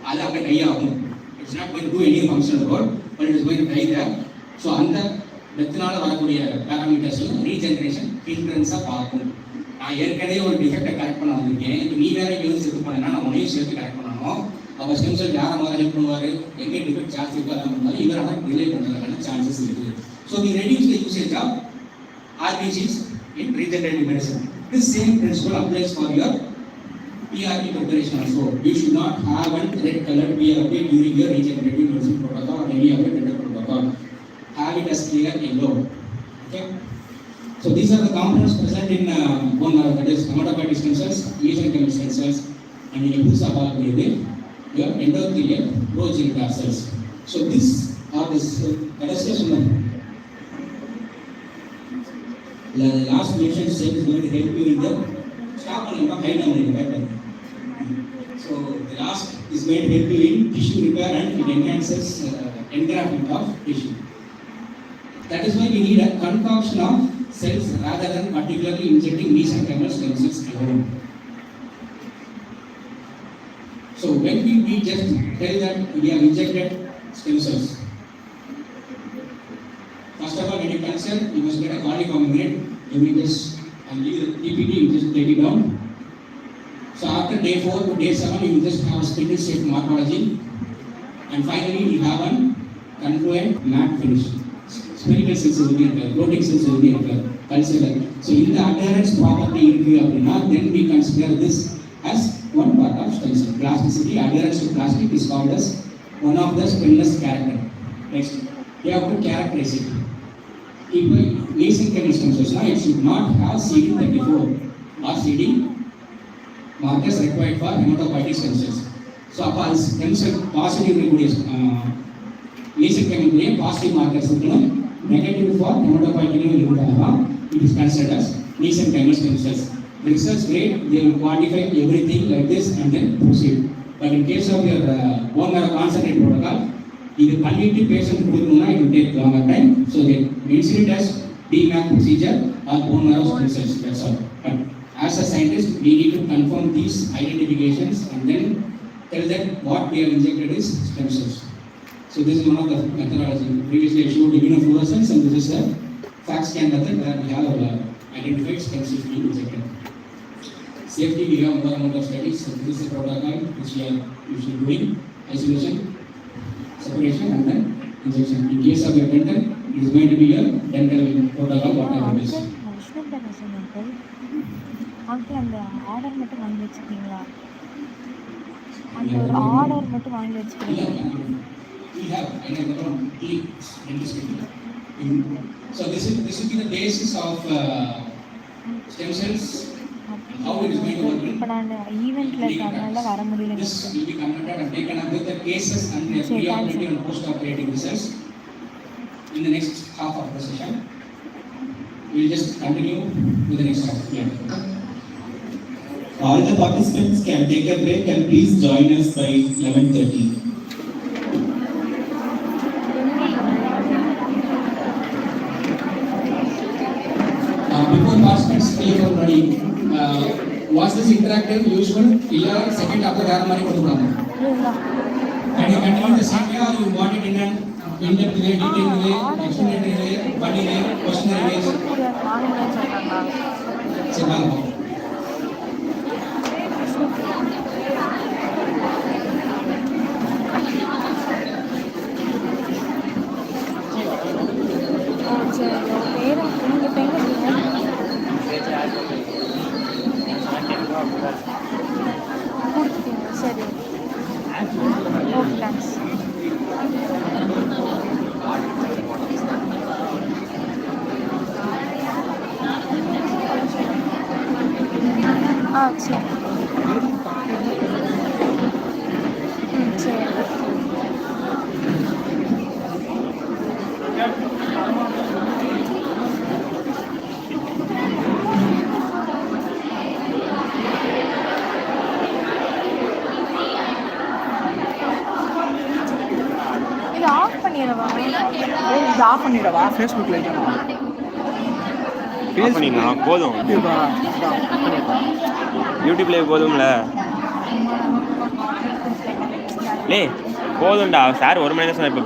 அது அங்கே டை ஆகும். It's not going to do any functional work, but it is going to die there. So அந்த டெத்னால வரக்கூடிய பேராமீட்டர்ஸையும் ரீஜென்ரேஷன் ஹில்ட்ரன்ஸாக பார்க்கும். நான் ஏற்கனவே ஒரு டிஃபெக்டை கரெக்ட் பண்ண வந்திருக்கேன், இப்போ நீ வேற யூஸ் செக் பண்ணேன்னா நான் உனையும் சேர்த்து கரெக்ட் பண்ணணும். அப்போ ஸ்டெம் செல் யாரை மாதிரி ஹெல்ப் பண்ணுவார், எங்கே டிஃபெக்ட் ஜாஸ்தி இருக்கோ அதான் பண்ணுவார், இவரால் டிலே பண்ணுறதுக்கான சான்சஸ் இருக்குது. So we reduce the usage of RBCs in regenerative medicine. This same principle applies for your PRP preparation also. You should not have a red colored PRP during your regenerative medicine protocol or any other dental protocol. Have it as clear yellow. Okay. So these are the components present in bone marrow, that is hematopoietic stem cells, mesenchymal stem cells, and in புதுசா பார்க்கக்கூடியது your endothelial progenitor cells. So this are this illustration. The last mentioned step is going to help you in the stop and high number pattern. So the last is going to help you in tissue repair and it enhances engraftment of tissue. That is why we need a concoction of cells rather than particularly injecting mesenchymal stem cells alone. So when we just tell that we have injected stem cells, first of all, when you culture, you must get a cardiac conglomerate. You will just, and leave the PPT, you just take it down. So after day 4 to day 7, you will just have a spindle shape morphology. And finally, you have a confluent matte finish. Spherical cells will be occur, floating cells will be occur, culture. So in the adherence property, then we consider this as one part of stem cell. Plasticity, adherence to plastic is called as one of the stemless character. Next, you have to characterize it. If mesenchymal stem cells, it should not have CD34 or CD markers required for hematopoietic stem cells. So, அப்போ stem cell positive mesenchymal positive markers இருக்கணும், negative for hematopoietic இருந்தாலும் it is considered as mesenchymal stem cells. The research grade, they will quantify everything like this and then proceed. But in case of your bone marrow concentrate protocol, if you பண்ணிட்டு patient கொடுக்கணும்னா it will take longer time. So they mention it as DMAC procedure or bone marrow stem cells. That's all. But as a scientist, we need to confirm these identifications and then tell them what we have injected is stem cells. So this is one of the methodology. Previously I showed immunofluorescence, and this is a FACT scan method where we have identified stem cells being injected. Safety, we have more amount of studies. So this is a protocol which we are usually doing: isolation, separation, and then injection. In case of your dental, it is going to be your dental protocol, whatever it is. Uncle அந்த order மட்டும் வாங்கி வச்சுக்கிறீங்களா? அந்த ஒரு order மட்டும் வாங்கி வச்சுக்கிறீங்களா? We have another dentistry. So this will be the basis of stem cells. How it is going to work? இப்போ நான் ஈவெண்ட்ல அதனால வர முடியல. This will be conducted and taken up with the cases and the pre-operative and post-operative results in the next half of the session. We will just continue with the next half. Yeah. All the participants can take a break and please join us by 11:30. Before participants clear for running, was this interactive usual? Illa second after வேற மாதிரி கொடுப்பாங்க. Can you continue the same way or you want it in an in-depth way, detailed way, explanatory way, funny way, questionnaire way? சரி வாங்க. சரி, பேர் நீங்கள் பேர் கொடுத்துட்டீங்க. சரி, ஓகே, தேங்க்ஸ். சரி. சரி. இது ஆஃப் பண்ணிடவா? ஃபேஸ்புக்கில் ஆஃப் பண்ணிங்களா? போதும், யூடியூப்ல போதும்ல. போதும்டா சார், 1 மணி நேரம் இப்போ